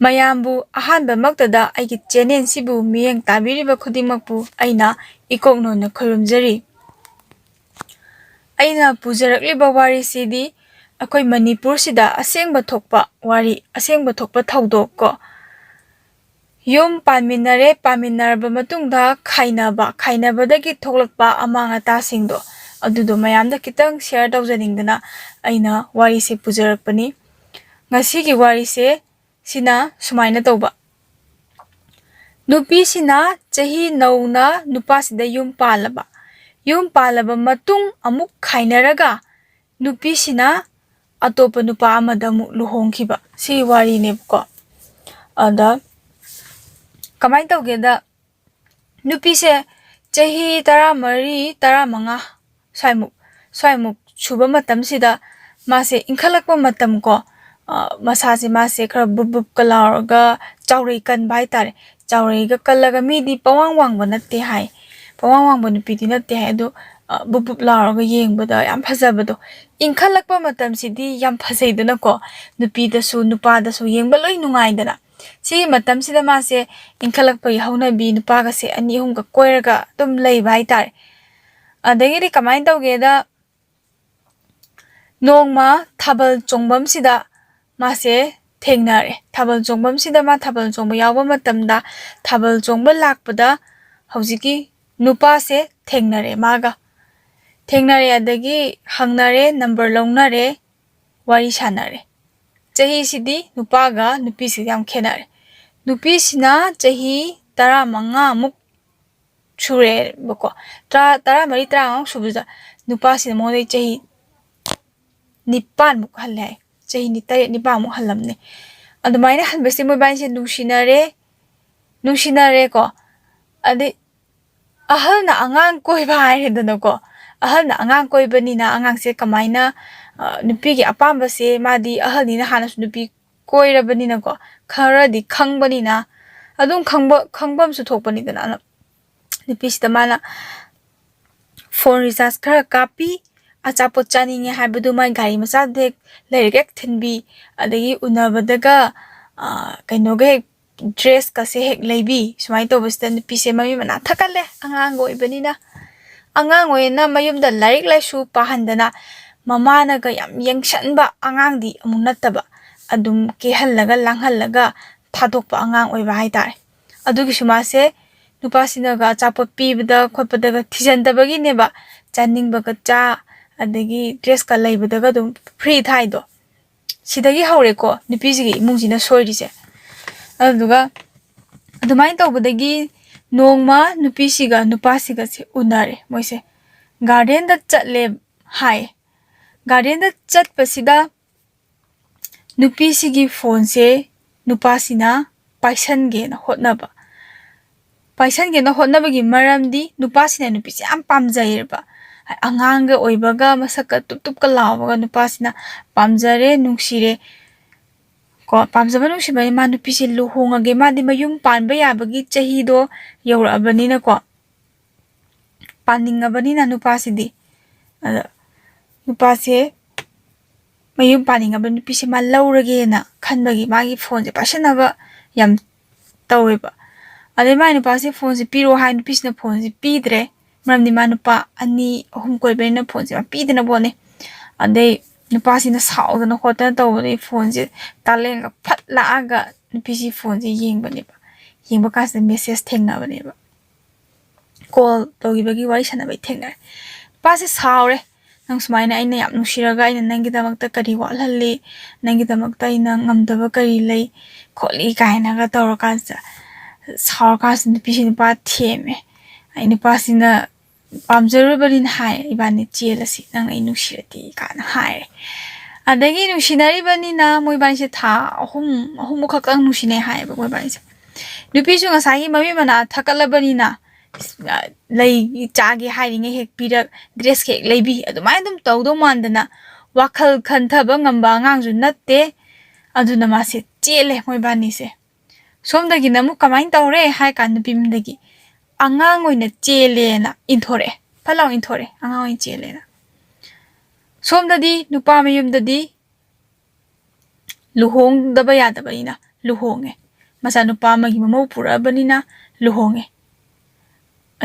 ꯃꯌꯥꯝꯕꯨ ꯑꯍꯥꯟꯕꯃꯛꯇꯗ ꯑꯩꯒꯤ ꯆꯦꯅꯦꯜꯁꯤꯕꯨ ꯃꯤꯠꯌꯦꯡ ꯇꯥꯕꯤꯔꯤꯕ ꯈꯨꯗꯤꯡꯃꯛꯄꯨ ꯑꯩꯅ ꯏꯀꯣꯛꯅꯣꯟꯅ ꯈꯨꯔꯨꯝꯖꯔꯤ꯫ ꯑꯩꯅ ꯄꯨꯖꯔꯛꯂꯤꯕ ꯋꯥꯔꯤꯁꯤꯗꯤ ꯑꯩꯈꯣꯏ ꯃꯅꯤꯄꯨꯔꯁꯤꯗ ꯑꯁꯦꯡꯕ ꯊꯣꯛꯄ ꯋꯥꯔꯤ, ꯑꯁꯦꯡꯕ ꯊꯣꯛꯄ ꯊꯧꯗꯣꯛ ꯀꯣ꯫ ꯌꯨꯝ ꯄꯥꯟꯃꯤꯟꯅꯔꯦ, ꯄꯥꯟꯃꯤꯟꯅꯔꯕ ꯃꯇꯨꯡꯗ ꯈꯥꯏꯅꯕꯗꯒꯤ ꯊꯣꯛꯂꯛꯄ ꯑꯃꯥꯡ ꯑꯇꯥꯁꯤꯡꯗꯣ ꯑꯗꯨꯗꯣ ꯃꯌꯥꯝꯗ ꯈꯤꯇꯪ ꯁꯦꯌꯔ ꯇꯧꯖꯅꯤꯡꯗꯅ ꯑꯩꯅ ꯋꯥꯔꯤꯁꯦ ꯄꯨꯖꯔꯛꯄꯅꯤ꯫ ꯉꯁꯤꯒꯤ ꯋꯥꯔꯤꯁꯦ ꯁꯤꯅ ꯁꯨꯃꯥꯏꯅ ꯇꯧꯕ꯫ ꯅꯨꯄꯤꯁꯤꯅ ꯆꯍꯤ ꯅꯧꯅ ꯅꯨꯄꯥꯁꯤꯗ ꯌꯨꯝ ꯄꯥꯜꯂꯕ ꯃꯇꯨꯡ ꯑꯃꯨꯛ ꯈꯥꯏꯅꯔꯒ ꯅꯨꯄꯤꯁꯤꯅ ꯑꯇꯣꯞꯄ ꯅꯨꯄꯥ ꯑꯃꯗ ꯑꯃꯨꯛ ꯂꯨꯍꯣꯡꯈꯤꯕ ꯁꯤ ꯋꯥꯔꯤꯅꯦꯕꯀꯣ꯫ ꯑꯗ ꯀꯃꯥꯏꯅ ꯇꯧꯒꯦꯗ ꯅꯨꯄꯤꯁꯦ ꯆꯍꯤ 14, 15 ꯁ꯭ꯋꯥꯏꯃꯨꯛ ꯁꯨꯕ ꯃꯇꯝꯁꯤꯗ ꯃꯥꯁꯦ ꯏꯟꯈꯠꯂꯛꯄ ꯃꯇꯝ ꯀꯣ, ꯃꯁꯥꯁꯦ ꯃꯥꯁꯦ ꯈꯔ ꯕꯨꯞ ꯕꯨꯞꯀ ꯂꯥꯎꯔꯒ ꯆꯥꯎꯔꯩ ꯀꯟꯕ ꯍꯥꯏꯇꯥꯔꯦ꯫ ꯆꯥꯎꯔꯩꯒ ꯀꯜꯂꯒ ꯃꯤꯗꯤ ꯄꯋꯥꯡ ꯋꯥꯡꯕ ꯅꯠꯇꯦ ꯍꯥꯏ, ꯄꯋꯥꯡ ꯋꯥꯡꯕ ꯅꯨꯄꯤꯗꯤ ꯅꯠꯇꯦ ꯍꯥꯏ, ꯑꯗꯣ ꯕꯨꯞ ꯕꯨꯞ ꯂꯥꯎꯔꯒ ꯌꯦꯡꯕꯗ ꯌꯥꯝ ꯐꯖꯕꯗꯣ꯫ ꯏꯟꯈꯠꯂꯛꯄ ꯃꯇꯝꯁꯤꯗꯤ ꯌꯥꯝ ꯐꯖꯩꯗꯅꯀꯣ, ꯅꯨꯄꯤꯗꯁꯨ ꯅꯨꯄꯥꯗꯁꯨ ꯌꯦꯡꯕ ꯂꯣꯏ ꯅꯨꯡꯉꯥꯏꯗꯅ꯫ ꯁꯤꯒꯤ ꯃꯇꯝꯁꯤꯗ ꯃꯥꯁꯦ ꯏꯟꯈꯠꯂꯛꯄꯒꯤ ꯍꯧꯅꯕꯤ ꯅꯨꯄꯥꯒꯁꯦ 2, 3ꯒ ꯀꯣꯏꯔꯒ ꯑꯗꯨꯝ ꯂꯩꯕ ꯍꯥꯏꯇꯥꯔꯦ꯫ ꯑꯗꯒꯤꯗꯤ ꯀꯃꯥꯏꯅ ꯇꯧꯒꯦꯗ ꯅꯣꯡꯃ ꯊꯥꯕꯜ ꯆꯣꯡꯐꯝꯁꯤꯗ ꯃꯥꯁꯦ ꯊꯦꯡꯅꯔꯦ꯫ ꯊꯥꯕꯜ ꯆꯣꯡꯐꯝꯁꯤꯗ ꯃꯥ ꯊꯥꯕꯜ ꯆꯣꯡꯕ ꯌꯥꯎꯕ ꯃꯇꯝꯗ ꯊꯥꯕꯜ ꯆꯣꯡꯕ ꯂꯥꯛꯄꯗ ꯍꯧꯖꯤꯛꯀꯤ ꯅꯨꯄꯥꯁꯦ ꯊꯦꯡꯅꯔꯦ ꯃꯥꯒ꯫ ꯊꯦꯡꯅꯔꯦ ꯑꯗꯒꯤ ꯍꯪꯅꯔꯦ, ꯅꯝꯕꯔ ꯂꯧꯅꯔꯦ, ꯋꯥꯔꯤ ꯁꯥꯟꯅꯔꯦ꯫ ꯆꯍꯤꯁꯤꯗꯤ ꯅꯨꯄꯥꯒ ꯅꯨꯄꯤꯁꯤꯒ ꯌꯥꯝ ꯈꯦꯠꯅꯔꯦ꯫ ꯅꯨꯄꯤꯁꯤꯅ ꯆꯍꯤ 15ꯃꯨꯛ ꯁꯨꯔꯦꯕꯀꯣ꯫ 14, 15ꯃꯨꯛ ꯁꯨꯕꯁꯤꯗ ꯅꯨꯄꯥꯁꯤꯅ ꯃꯉꯣꯟꯗꯩ ꯆꯍꯤ 9ꯃꯨꯛ ꯍꯜꯂꯦ ꯍꯥꯏ꯫ ꯆꯍꯤ 8, 9ꯃꯨꯛ ꯍꯜꯂꯝꯅꯤ꯫ ꯑꯗꯨꯃꯥꯏꯅ ꯍꯟꯕꯁꯦ ꯃꯣꯏꯕꯥꯅꯤꯁꯦ ꯅꯨꯡꯁꯤꯅꯔꯦꯀꯣ꯫ ꯑꯗꯩ ꯑꯍꯜꯅ ꯑꯉꯥꯡ ꯀꯣꯏꯕ ꯍꯥꯏꯔꯦꯗꯅꯀꯣ꯫ ꯑꯍꯜꯅ ꯑꯉꯥꯡ ꯀꯣꯏꯕꯅꯤꯅ ꯑꯉꯥꯡꯁꯦ ꯀꯃꯥꯏꯅ ꯅꯨꯄꯤꯒꯤ ꯑꯄꯥꯝꯕꯁꯦ ꯃꯥꯗꯤ ꯑꯍꯜꯅꯤꯅ ꯍꯥꯟꯅꯁꯨ ꯅꯨꯄꯤ ꯀꯣꯏꯔꯕꯅꯤꯅꯀꯣ, ꯈꯔꯗꯤ ꯈꯪꯕꯅꯤꯅ ꯑꯗꯨꯝ ꯈꯪꯐꯝꯁꯨ ꯊꯣꯛꯄꯅꯤꯗꯅ꯫ ꯅꯨꯄꯤꯁꯤꯗ ꯃꯥꯅ ꯐꯣꯟ ꯔꯤꯆꯥꯔꯖ ꯈꯔ ꯀꯥꯞꯄꯤ, ꯑꯆꯥꯄꯣꯠ ꯆꯥꯅꯤꯡꯉꯦ ꯍꯥꯏꯕꯗꯨ ꯃꯥꯏ ꯒꯥꯔꯤ ꯃꯆꯥꯗ ꯍꯦꯛ ꯂꯩꯔꯒ ꯍꯦꯛ ꯊꯤꯟꯕꯤ, ꯑꯗꯒꯤ ꯎꯅꯕꯗꯒ ꯀꯩꯅꯣꯒ ꯍꯦꯛ ꯗ꯭ꯔꯦꯁꯀꯁꯦ ꯍꯦꯛ ꯂꯩꯕꯤ꯫ ꯁꯨꯃꯥꯏꯅ ꯇꯧꯕꯁꯤꯗ ꯅꯨꯄꯤꯁꯦ ꯃꯃꯤꯠ ꯃꯅꯥ ꯊꯛꯀꯠꯂꯦ ꯑꯉꯥꯡꯒ ꯑꯣꯏꯕꯅꯤꯅ꯫ ꯑꯉꯥꯡ ꯑꯣꯏꯅ ꯃꯌꯨꯝꯗ ꯂꯥꯏꯔꯤꯛ ꯂꯥꯏꯁꯨ ꯄꯥꯍꯟꯗꯅ ꯃꯃꯥꯅꯒ ꯌꯥꯝ ꯌꯦꯡꯁꯟꯕ ꯑꯉꯥꯡꯗꯤ ꯑꯃꯨꯛ ꯅꯠꯇꯕ, ꯑꯗꯨꯝ ꯀꯦꯍꯜꯂꯒ ꯂꯥꯡꯍꯜꯂꯒ ꯊꯥꯗꯣꯛꯄ ꯑꯉꯥꯡ ꯑꯣꯏꯕ ꯍꯥꯏꯇꯥꯔꯦ꯫ ꯑꯗꯨꯒꯤꯁꯨ ꯃꯥꯁꯦ ꯅꯨꯄꯥꯁꯤꯅꯒ ꯑꯆꯥꯄꯣꯠ ꯄꯤꯕꯗ ꯈꯣꯠꯄꯗꯒ ꯊꯤꯖꯟꯗꯕꯒꯤꯅꯦꯕ, ꯆꯥꯅꯤꯡꯕꯒ ꯆꯥ, ꯑꯗꯒꯤ ꯗ꯭ꯔꯦꯁꯀ ꯂꯩꯕꯗꯒ ꯑꯗꯨꯝ ꯐ꯭ꯔꯤ ꯊꯥꯏꯗꯣ꯫ ꯁꯤꯗꯒꯤ ꯍꯧꯔꯦꯀꯣ ꯅꯨꯄꯤꯁꯤꯒꯤ ꯏꯃꯨꯡꯁꯤꯅ ꯁꯣꯏꯔꯤꯁꯦ꯫ ꯑꯗꯨꯗꯨꯒ ꯑꯗꯨꯃꯥꯏꯅ ꯇꯧꯕꯗꯒꯤ ꯅꯣꯡꯃ ꯅꯨꯄꯤꯁꯤꯒ ꯅꯨꯄꯥꯁꯤꯒꯁꯦ ꯎꯅꯔꯦ꯫ ꯃꯣꯏꯁꯦ ꯒꯥꯔꯗꯦꯟꯗ ꯆꯠꯂꯦ ꯍꯥꯏ꯫ ꯒꯥꯔꯗꯦꯟꯗ ꯆꯠꯄꯁꯤꯗ ꯅꯨꯄꯤꯁꯤꯒꯤ ꯐꯣꯟꯁꯦ ꯅꯨꯄꯥꯁꯤꯅ ꯄꯥꯏꯁꯟꯒꯦꯅ ꯍꯣꯠꯅꯕꯒꯤ ꯃꯔꯝꯗꯤ ꯅꯨꯄꯥꯁꯤꯅ ꯅꯨꯄꯤꯁꯦ ꯌꯥꯝ ꯄꯥꯝꯖꯩꯌꯦꯕ꯫ ꯑꯉꯥꯡꯒ ꯑꯣꯏꯕꯒ ꯃꯁꯛꯀ ꯇꯨꯞ ꯇꯨꯞꯀ ꯂꯥꯎꯕꯒ ꯅꯨꯄꯥꯁꯤꯅ ꯄꯥꯝꯖꯔꯦ, ꯅꯨꯡꯁꯤꯔꯦ ꯀꯣ꯫ ꯄꯥꯝꯖꯕ ꯅꯨꯡꯁꯤꯕꯅꯤ ꯃꯥ ꯅꯨꯄꯤꯁꯦ ꯂꯨꯍꯣꯡꯉꯒꯦ, ꯃꯥꯗꯤ ꯃꯌꯨꯝ ꯄꯥꯟꯕ ꯌꯥꯕꯒꯤ ꯆꯍꯤꯗꯣ ꯌꯧꯔꯛꯑꯕꯅꯤꯅꯀꯣ, ꯄꯥꯅꯤꯡꯉꯕꯅꯤꯅ ꯅꯨꯄꯥꯁꯤꯗꯤ꯫ ꯑꯗ ꯅꯨꯄꯥꯁꯦ ꯃꯌꯨꯝ ꯄꯥꯅꯤꯡꯉꯕ ꯅꯨꯄꯤꯁꯦ ꯃꯥ ꯂꯧꯔꯒꯦꯅ ꯈꯟꯕꯒꯤ ꯃꯥꯒꯤ ꯐꯣꯟꯁꯦ ꯄꯥꯏꯁꯟꯅꯕ ꯌꯥꯝ ꯇꯧꯋꯦꯕ꯫ ꯑꯗꯩ ꯃꯥꯏ ꯅꯨꯄꯥꯁꯦ ꯐꯣꯟꯁꯦ ꯄꯤꯔꯣ ꯍꯥꯏ, ꯅꯨꯄꯤꯁꯤꯅ ꯐꯣꯟꯁꯦ пид꯭ꯔꯦ꯫ ꯃꯔꯝꯗꯤ ꯃꯥ ꯅꯨꯄꯥ 2, 3 ꯀꯣꯏꯕꯅꯤꯅ ꯐꯣꯟꯁꯦ ꯃꯥ ꯄꯤꯗꯅ ꯄꯣꯠꯅꯤ꯫ ꯑꯗꯩ ꯅꯨꯄꯥꯁꯤꯅ ꯁꯥꯎꯗꯅ ꯈꯣꯠꯇꯅ ꯇꯧꯕꯗꯩ ꯐꯣꯟꯁꯦ ꯇꯥꯜꯂꯦꯟꯒ ꯐꯠ ꯂꯥꯛꯑꯒ ꯅꯨꯄꯤꯁꯤ ꯐꯣꯟꯁꯦ ꯌꯦꯡꯕꯅꯦꯕ꯫ ꯌꯦꯡꯕ ꯀꯥꯟꯁꯤꯗ ꯃꯦꯁꯦꯁ ꯊꯦꯡꯅꯕꯅꯦꯕ, ꯀꯣꯜ ꯇꯧꯈꯤꯕꯒꯤ ꯋꯥꯔꯤ ꯁꯥꯟꯅꯕꯩ ꯊꯦꯡꯅꯔꯦ꯫ ꯅꯨꯄꯥꯁꯦ ꯁꯥꯎꯔꯦ, ꯅꯪ ꯁꯨꯃꯥꯏꯅ ꯑꯩꯅ ꯌꯥꯝ ꯅꯨꯡꯁꯤꯔꯒ ꯑꯩꯅ ꯅꯪꯒꯤꯗꯃꯛꯇ ꯀꯔꯤ ꯋꯥꯠꯍꯜꯂꯤ, ꯅꯪꯒꯤꯗꯃꯛꯇ ꯑꯩꯅ ꯉꯝꯗꯕ ꯀꯔꯤ ꯂꯩ ꯈꯣꯠꯂꯤ ꯀꯥꯏꯅꯒ ꯇꯧꯔꯀꯥꯟꯁꯤꯗ ꯁꯥꯎꯔꯀꯥꯟꯁꯤꯗ ꯅꯨꯄꯤꯁꯤ ꯅꯨꯄꯥ ꯊꯦꯝꯃꯦ꯫ ꯑꯩ ꯅꯨꯄꯥꯁꯤꯅ ꯄꯥꯝꯖꯔꯨꯕꯅꯤꯅ ꯍꯥꯏꯔꯦ, ꯏꯕꯥꯅꯤ ꯆꯦꯜꯂꯁꯤ ꯅꯪ ꯑꯩ ꯅꯨꯡꯁꯤꯔꯗꯤ ꯀꯥꯏꯅ ꯍꯥꯏꯔꯦ꯫ ꯑꯗꯒꯤ ꯅꯨꯡꯁꯤꯅꯔꯤꯕꯅꯤꯅ ꯃꯣꯏꯕꯥꯅꯤꯁꯦ ꯊꯥ 3 ꯈꯛꯇꯪ ꯅꯨꯡꯁꯤꯅꯩ ꯍꯥꯏꯌꯦꯕ ꯃꯣꯏꯕꯥꯅꯤꯁꯦ꯫ ꯅꯨꯄꯤꯁꯨ ꯉꯁꯥꯏꯒꯤ ꯃꯃꯤꯠ ꯃꯅꯥ ꯊꯛꯀꯠꯂꯕꯅꯤꯅ ꯂꯩ ꯆꯥꯒꯦ ꯍꯥꯏꯔꯤꯉꯩ ꯍꯦꯛ ꯄꯤꯔꯛ, ꯗ꯭ꯔꯦꯁ ꯍꯦꯛ ꯂꯩꯕꯤ, ꯑꯗꯨꯃꯥꯏꯅ ꯑꯗꯨꯝ ꯇꯧꯗꯧ ꯃꯥꯟꯗꯅ ꯋꯥꯈꯜ ꯈꯟꯊꯕ ꯉꯝꯕ ꯑꯉꯥꯡꯁꯨ ꯅꯠꯇꯦ꯫ ꯑꯗꯨꯅ ꯃꯥꯁꯦ ꯆꯦꯜꯂꯦ ꯃꯣꯏꯕꯥꯅꯤꯁꯦ꯫ ꯁꯣꯝꯗꯒꯤꯅ ꯑꯃꯨꯛ ꯀꯃꯥꯏꯅ ꯇꯧꯔꯦ ꯍꯥꯏ ꯀꯥꯟꯗ ꯅꯨꯄꯤ ꯃꯌꯨꯝꯗꯒꯤ ꯑꯉꯥꯡ ꯑꯣꯏꯅ ꯆꯦꯜꯂꯦꯅ ꯏꯟꯊꯣꯔꯛꯑꯦ, ꯐꯠ ꯂꯥꯎ ꯏꯟꯊꯣꯔꯛꯑꯦ ꯑꯉꯥꯡ ꯑꯣꯏꯅ ꯆꯦꯜꯂꯦꯅ꯫ ꯁꯣꯝꯗꯗꯤ ꯅꯨꯄꯥ ꯃꯌꯨꯝꯗꯗꯤ ꯂꯨꯍꯣꯡꯗꯕ ꯌꯥꯗꯕꯅꯤꯅ luhonge masa nupa amagi mamau purabanina luhonge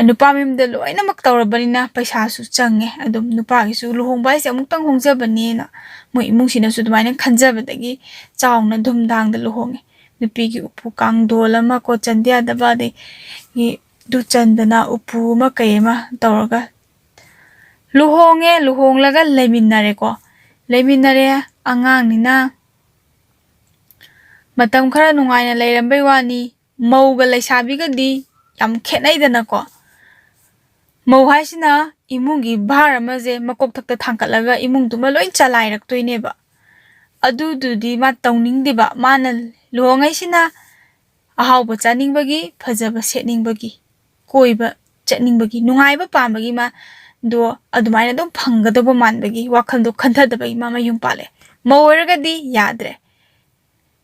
nupa mimda loinamak tawrabanina paisa su change adum nupa gi su luhongba ise amuktang hongjabani na mo imungsina su dumaina khanjabadagi chawna dhumdang da luhonge nupi gi upu kangdol ama ko chandia daba de gi du chandana upu ma kayema tawraga luhonge luhonglaga leiminare ko leiminare angang nina matam khara nungaina leirambai wani mauga leisabiga di yam khenaidana ko mau haisina imungi bhar amaje makok thakta thangkatlaga imung duma loin chalairaktoineba adududi ma tawningdiba mana luhongai sina ahawba chaningbagi phajaba setningbagi koiba chatningbagi nungaiba pambagi ma do adumaina dum phanggadaba manbagi wakhaldo khanthadabagi ma mayum pale mawaragadi yadre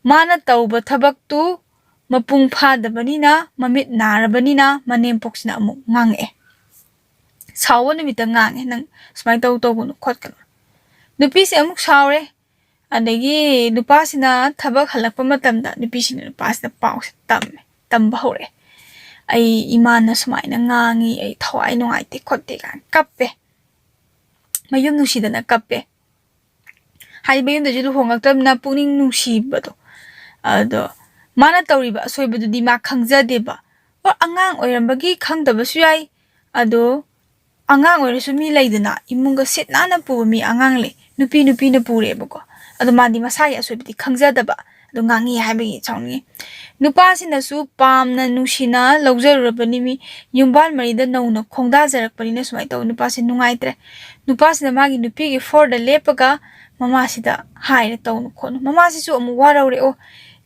mana tawba thabaktu mapung phadabanina mamit narabanina manem poksina amuk ngange sawa numita ngange nang smai taw tawbunu khotkalo nupi se amuk sawre adagi nupa sina thabak halakpa matamda nupi sina nupa sina pause tamba hore ai imana sumaina ngangi ai thawai nungaite khotte kan kappe mayum nusidana kappe hai mayum da jilu hongaktamna puning nusibado ado mana tawriba asoibadu di ma khangjadeba or angang oirambagi khangdabasu yai ado angang oirasu mi leidana imunga sitnana pu mi angang le nupi na pure bako ado mandi masai asoibadi khangjadaba ado ngangi haibagi chawni nupa sinasu pamna nusina lawjarurabani mi yumbal marida nauna khongda jarakpanina sumai taw nupa sin nungaitre nupa sina magi nupi gi forda lepaga mama sida haire tawnu khonu mama sisu amu warawre o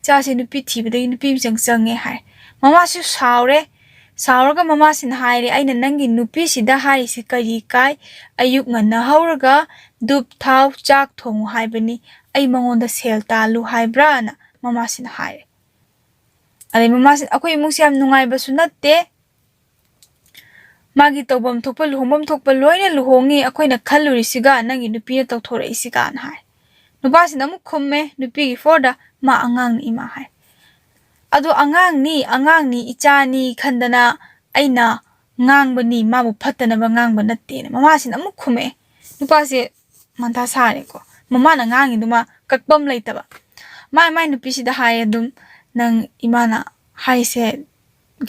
chasi nupi thibadagi nupi changchange hai mama su sawre sawraga mama sin haire aina nangi nupi sida hari si kari kai ayuk ngana hauraga dup thaw chak thongu haibani ai mangonda sel talu haibra na mama sin haire ale mama sin akoi imung siam nungai basu natte magi tawbam thokpa luhongbam thokpa loina luhongi akoi na khaluri siga nangi nupi na tawthora isiga an hai nupa sin amuk khumme nupi gi forda ma angang ni ma hai ado angang ni ichani khandana aina ngangbani mabu phattana ba ngangba natte na mama sin amuk khume nupa se mantha sare ko mama na ngangi duma kakpam leitaba mai nupi sida hai adum nang imana hai se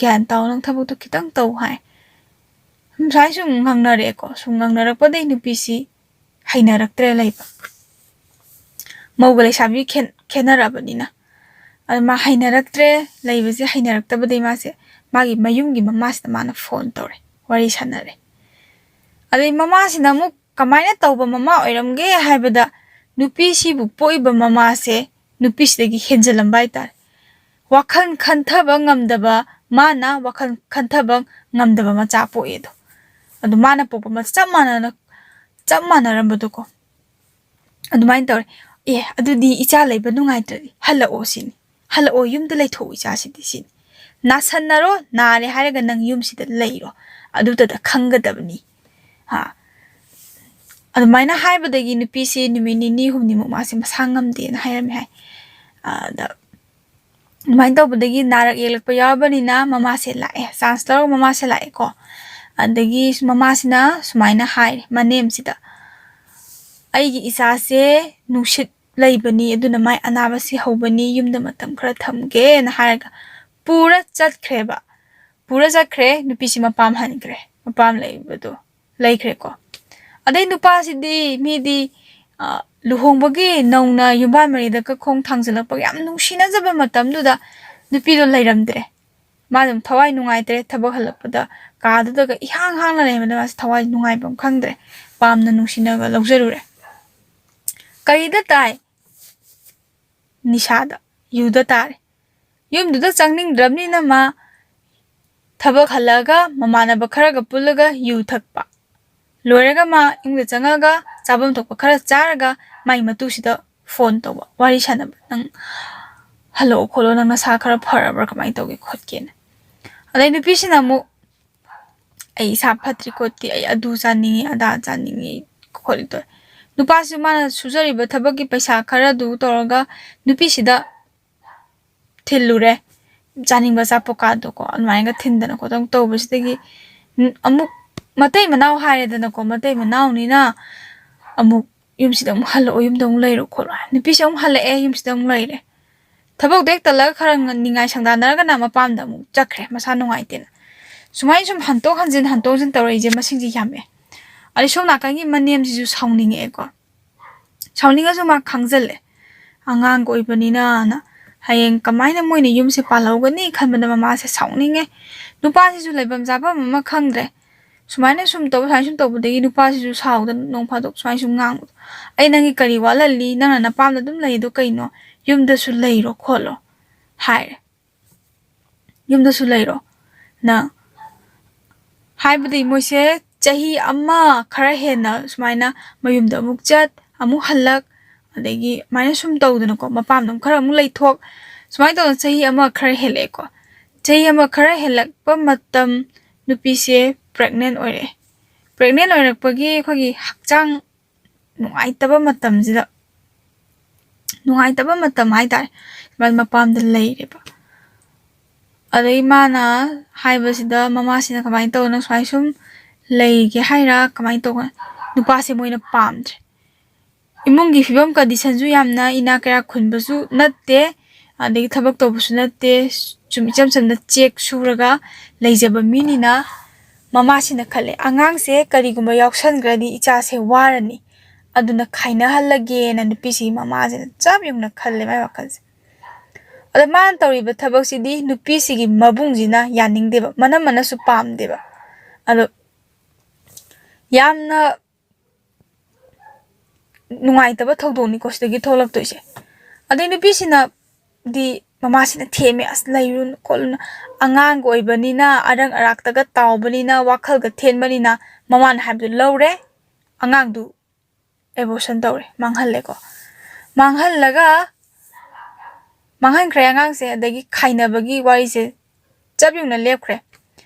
gyan taw nang thabuk to kitang taw hai sai sung ngangnare ko sung ngangnarapadai nupi si hainaraktre leiba mawgale sabi khenarabanina alma hainaraktre leibase hainaraktabadai mase magi mayumgi mama sida mana phone tawre wari sanare alai mama sina muk kamaina tawba mama oiramge haibada nupi sibu poiba mama se nupi sidagi henjalambai tar wakhan khanthaba ngamdaba mana wakhan khanthaba ngamdaba macha poedo adu mana popa ma chap mana rambadu ko adu main tawre adudi icha leiba nungaitradi halao sin halao yumda leitho icha sidi sin nasannaro nare haraga nang yum sida leiro aduta da khangadabni ha adu maina haibadagi nupi si numini ni humni mu masi masangamde na hairami hai da main tawbadagi narak yelakpa yabanina mama se lae chancellor mama se lae ko adagi mama sina sumaina hai manem sida aigi isa se nushit leibani aduna mai anaba si hobani yumda matam khara thamge na haraga pura chatkre nupi si mapam hankre mapam leibado laikre ko adai nupa sidi midi luhongbagi nauna yumba marida ka khong thangjalakpa yam nungsina jaba matamduda nupi do leiramdre madam thawai nungaitre thabak halakpada kadudaga ihang hangna leimada mas thawai nungaibam khangdre pamna nungsinaga lawjarure kaida tai nishada yuda tare yumduda changningdrabnina ma thabak halaga mamana bakharaga pulaga yu thakpa loiraga ma ingda changaga chabam thokpa khara charaga mai matusida phone tawba wari sanaba nang hello kholo nang na sa khara pharabra kamai tawge khotkena adai nupi sina mu ai sa phatri koti ai adu chani ada chani kholi to nupa su mana sujari ba thabaki paisa khara du toraga nupi sida ꯊꯤꯜꯂꯨꯔꯦ ꯆꯥꯅꯤꯡꯕ ꯑꯆꯥꯄꯣꯠꯀꯥꯗꯣꯀꯣ ꯑꯗꯨꯃꯥꯏꯅꯒ ꯊꯤꯟꯗꯅ ꯈꯣꯠꯇꯅ ꯇꯧꯕꯁꯤꯗꯒꯤ ꯑꯃꯨꯛ ꯃꯇꯩ ꯃꯅꯥꯎ ꯍꯥꯏꯔꯦꯗꯅꯀꯣ ꯃꯇꯩ ꯃꯅꯥꯎꯅꯤꯅ ꯑꯃꯨꯛ ꯌꯨꯝꯁꯤꯗ ꯑꯃꯨꯛ ꯍꯜꯂꯛꯑꯣ ꯌꯨꯝꯗ ꯑꯃꯨꯛ ꯂꯩꯔꯣ ꯈꯣꯠꯂꯣ ꯅꯨꯄꯤꯁꯦ ꯑꯃꯨꯛ ꯍꯜꯂꯛꯑꯦ ꯌꯨꯝꯁꯤꯗ ꯑꯃꯨꯛ ꯂꯩꯔꯦ ꯊꯕꯛꯇꯣ ꯍꯦꯛ ꯇꯜꯂꯒ ꯈꯔ ꯅꯤꯡꯉꯥꯏ ꯁꯪꯗꯥꯅꯔꯒꯅ ꯃꯄꯥꯝꯗ ꯑꯃꯨꯛ ꯆꯠꯈ꯭ꯔꯦ ꯃꯁꯥ ꯅꯨꯡꯉꯥꯏꯇꯦꯅ ꯁꯨꯃꯥꯏꯅ ꯁꯨꯝ ꯍꯟꯇꯣꯛ ꯍꯟꯖꯤꯟ ꯇꯧꯔꯛꯏꯁꯦ ꯃꯁꯤꯡꯁꯦ ꯌꯥꯝꯃꯛꯑꯦ ꯑꯗꯩ ꯁꯣꯝ ꯅꯥꯀꯟꯒꯤ ꯃꯅꯦꯝꯁꯤꯁꯨ ꯁꯥꯎꯅꯤꯡꯉꯛꯑꯦꯀꯣ ꯁꯥꯎꯅꯤꯡꯉꯁꯨ ꯃꯥ ꯈꯪꯖꯜꯂꯦ ꯑꯉꯥꯡꯒ ꯑꯣꯏꯕꯅꯤꯅ ꯍꯌꯦꯡ ꯀꯃꯥꯏꯅ ꯃꯣꯏꯅ ꯌꯨꯝꯁꯦ ꯄꯥꯜꯍꯧꯒꯅꯤ ꯈꯟꯕꯗ ꯃꯃꯥꯁꯦ ꯁꯥꯎꯅꯤꯡꯉꯦ ꯅꯨꯄꯥꯁꯤꯁꯨ ꯂꯩꯐꯝ ꯆꯥꯐꯝ ꯑꯃ ꯈꯪꯗ꯭ꯔꯦ ꯁꯨꯃꯥꯏꯅ ꯁꯨꯝ ꯇꯧꯕꯗꯒꯤ ꯅꯨꯄꯥꯁꯤꯁꯨ ꯁꯥꯎꯗꯅ ꯅꯣꯡ ꯐꯥꯗꯣꯛ ꯁꯨꯃꯥꯏꯅ ꯁꯨꯝ ꯉꯥꯡꯕꯗꯣ ꯑꯩ ꯅꯪꯒꯤ ꯀꯔꯤ ꯋꯥꯠꯍꯜꯂꯤ ꯅꯪꯅ ꯅꯄꯥꯝꯗ ꯑꯗꯨꯝ ꯂꯩꯗꯣ ꯀꯩꯅꯣ ꯌꯨꯝꯗꯁꯨ ꯂꯩꯔꯣ ꯈꯣꯠꯂꯣ ꯍꯥꯏꯔꯦ ꯌꯨꯝꯗꯁꯨ ꯂꯩꯔꯣ ꯅꯪ ꯍꯥꯏꯕꯗꯤ ꯃꯣꯏꯁꯦ ꯆꯍꯤ ꯑꯃ ꯈꯔ ꯍꯦꯟꯅ ꯁꯨꯃꯥꯏꯅ ꯃꯌꯨꯝꯗ ꯑꯃꯨꯛ ꯆꯠ ꯑꯃꯨꯛ ꯍꯜꯂꯛ ꯑꯗꯒꯤ ꯑꯗꯨꯃꯥꯏꯅ ꯁꯨꯝ ꯇꯧꯗꯅꯀꯣ ꯃꯄꯥꯝꯗ ꯈꯔ ꯑꯃꯨꯛ ꯂꯩꯊꯣꯛ ꯁꯨꯃꯥꯏꯅ ꯇꯧꯗꯅ ꯆꯍꯤ ꯑꯃ ꯈꯔ ꯍꯦꯜꯂꯛꯑꯦꯀꯣ ꯆꯍꯤ ꯑꯃ ꯈꯔ ꯍꯦꯜꯂꯛꯄ ꯃꯇꯝ ꯅꯨꯄꯤꯁꯦ ꯄ꯭ꯔꯦꯒꯅꯦꯟ ꯑꯣꯏꯔꯛꯑꯦ ꯄ꯭ꯔꯦꯒꯅꯦꯟ ꯑꯣꯏꯔꯛꯄꯒꯤ ꯑꯩꯈꯣꯏꯒꯤ ꯍꯛꯆꯥꯡ ꯅꯨꯡꯉꯥꯏꯇꯕ ꯃꯇꯝꯁꯤꯗ ꯅꯨꯡꯉꯥꯏꯇꯕ ꯃꯇꯝ ꯍꯥꯏꯇꯥꯔꯦ ꯁꯨꯃꯥꯏꯅ ꯃꯄꯥꯝꯗ ꯂꯩꯔꯦꯕ ꯑꯗꯩ ꯃꯥꯅ ꯍꯥꯏꯕꯁꯤꯗ ꯃꯃꯥꯁꯤꯅ ꯀꯃꯥꯏꯅ ꯇꯧꯅꯣ ꯁꯨꯃꯥꯏꯅ ꯁꯨꯝ ꯂꯩꯒꯦ ꯍꯥꯏꯔ ꯀꯃꯥꯏꯅ ꯇꯧꯕ ꯅꯨꯄꯥꯁꯦ ꯃꯣꯏꯅ ꯄꯥꯝꯗ꯭ꯔꯦ ꯏꯃꯨꯡꯒꯤ ꯐꯤꯕꯝ ꯀꯟꯗꯤꯁꯟꯁꯨ ꯌꯥꯝꯅ ꯏꯅꯥꯛ ꯀꯩꯔꯥꯛ ꯈꯨꯟꯕꯁꯨ ꯅꯠꯇꯦ ꯑꯗꯒꯤ ꯊꯕꯛ ꯇꯧꯕꯁꯨ ꯅꯠꯇꯦ ꯁꯨꯝ ꯏꯆꯝ ꯆꯝꯅ ꯆꯦꯛ ꯁꯨꯔꯒ ꯂꯩꯖꯕ ꯃꯤꯅꯤꯅ ꯃꯃꯥꯁꯤꯅ ꯈꯜꯂꯦ ꯑꯉꯥꯡꯁꯦ ꯀꯔꯤꯒꯨꯝꯕ ꯌꯥꯎꯁꯟꯈ꯭ꯔꯗꯤ ꯏꯆꯥꯁꯦ ꯋꯥꯔꯅꯤ ꯑꯗꯨꯅ ꯈꯥꯏꯅꯍꯜꯂꯒꯦꯅ ꯅꯨꯄꯤꯁꯤꯒꯤ ꯃꯃꯥꯁꯤꯅ ꯆꯞ ꯌꯨꯡꯅ ꯈꯜꯂꯦ ꯃꯥꯏ ꯋꯥꯈꯜꯁꯦ ꯑꯗ ꯃꯥꯅ ꯇꯧꯔꯤꯕ ꯊꯕꯛꯁꯤꯗꯤ ꯅꯨꯄꯤꯁꯤꯒꯤ ꯃꯕꯨꯡꯁꯤꯅ ꯌꯥꯅꯤꯡꯗꯦꯕ ꯃꯅꯝꯃꯅꯁꯨ ꯄꯥꯝꯗꯦꯕ ꯑꯗꯣ ꯌꯥꯝꯅ ꯅꯨꯡꯉꯥꯏꯇꯕ ꯊꯧꯗꯣꯛꯅꯤꯀꯣ ꯁꯤꯗꯒꯤ ꯊꯣꯛꯂꯛꯇꯣꯏꯁꯦ ꯑꯗꯩ ꯅꯨꯄꯤꯁꯤꯅꯗꯤ ꯃꯃꯥꯁꯤꯅ ꯊꯦꯝꯃꯦ ꯑꯁ ꯂꯩꯔꯨꯅꯨ ꯈꯣꯠꯂꯨꯅ ꯑꯉꯥꯡꯒ ꯑꯣꯏꯕꯅꯤꯅ ꯑꯔꯪ ꯑꯔꯥꯛꯇꯒ ꯇꯥꯎꯕꯅꯤꯅ ꯋꯥꯈꯜꯒ ꯊꯦꯟꯕꯅꯤ나 ꯃꯃꯥꯅ ꯍꯥꯏꯕꯗꯨ ꯂꯧꯔꯦ ꯑꯉꯥꯡꯗꯨ ꯑꯦꯕꯣꯔꯁꯟ ꯇꯧꯔꯦ ꯃꯥꯡꯍꯜꯂꯦꯀꯣ ꯃꯥꯡꯍꯟꯈ꯭ꯔꯦ ꯑꯉꯥꯡꯁꯦ ꯑꯗꯒꯤ ꯈꯥꯏꯅꯕꯒꯤ ꯋꯥꯔꯤꯁꯦ ꯆꯞ ꯌꯨꯡꯅ ꯂꯦꯞꯈ꯭ꯔꯦ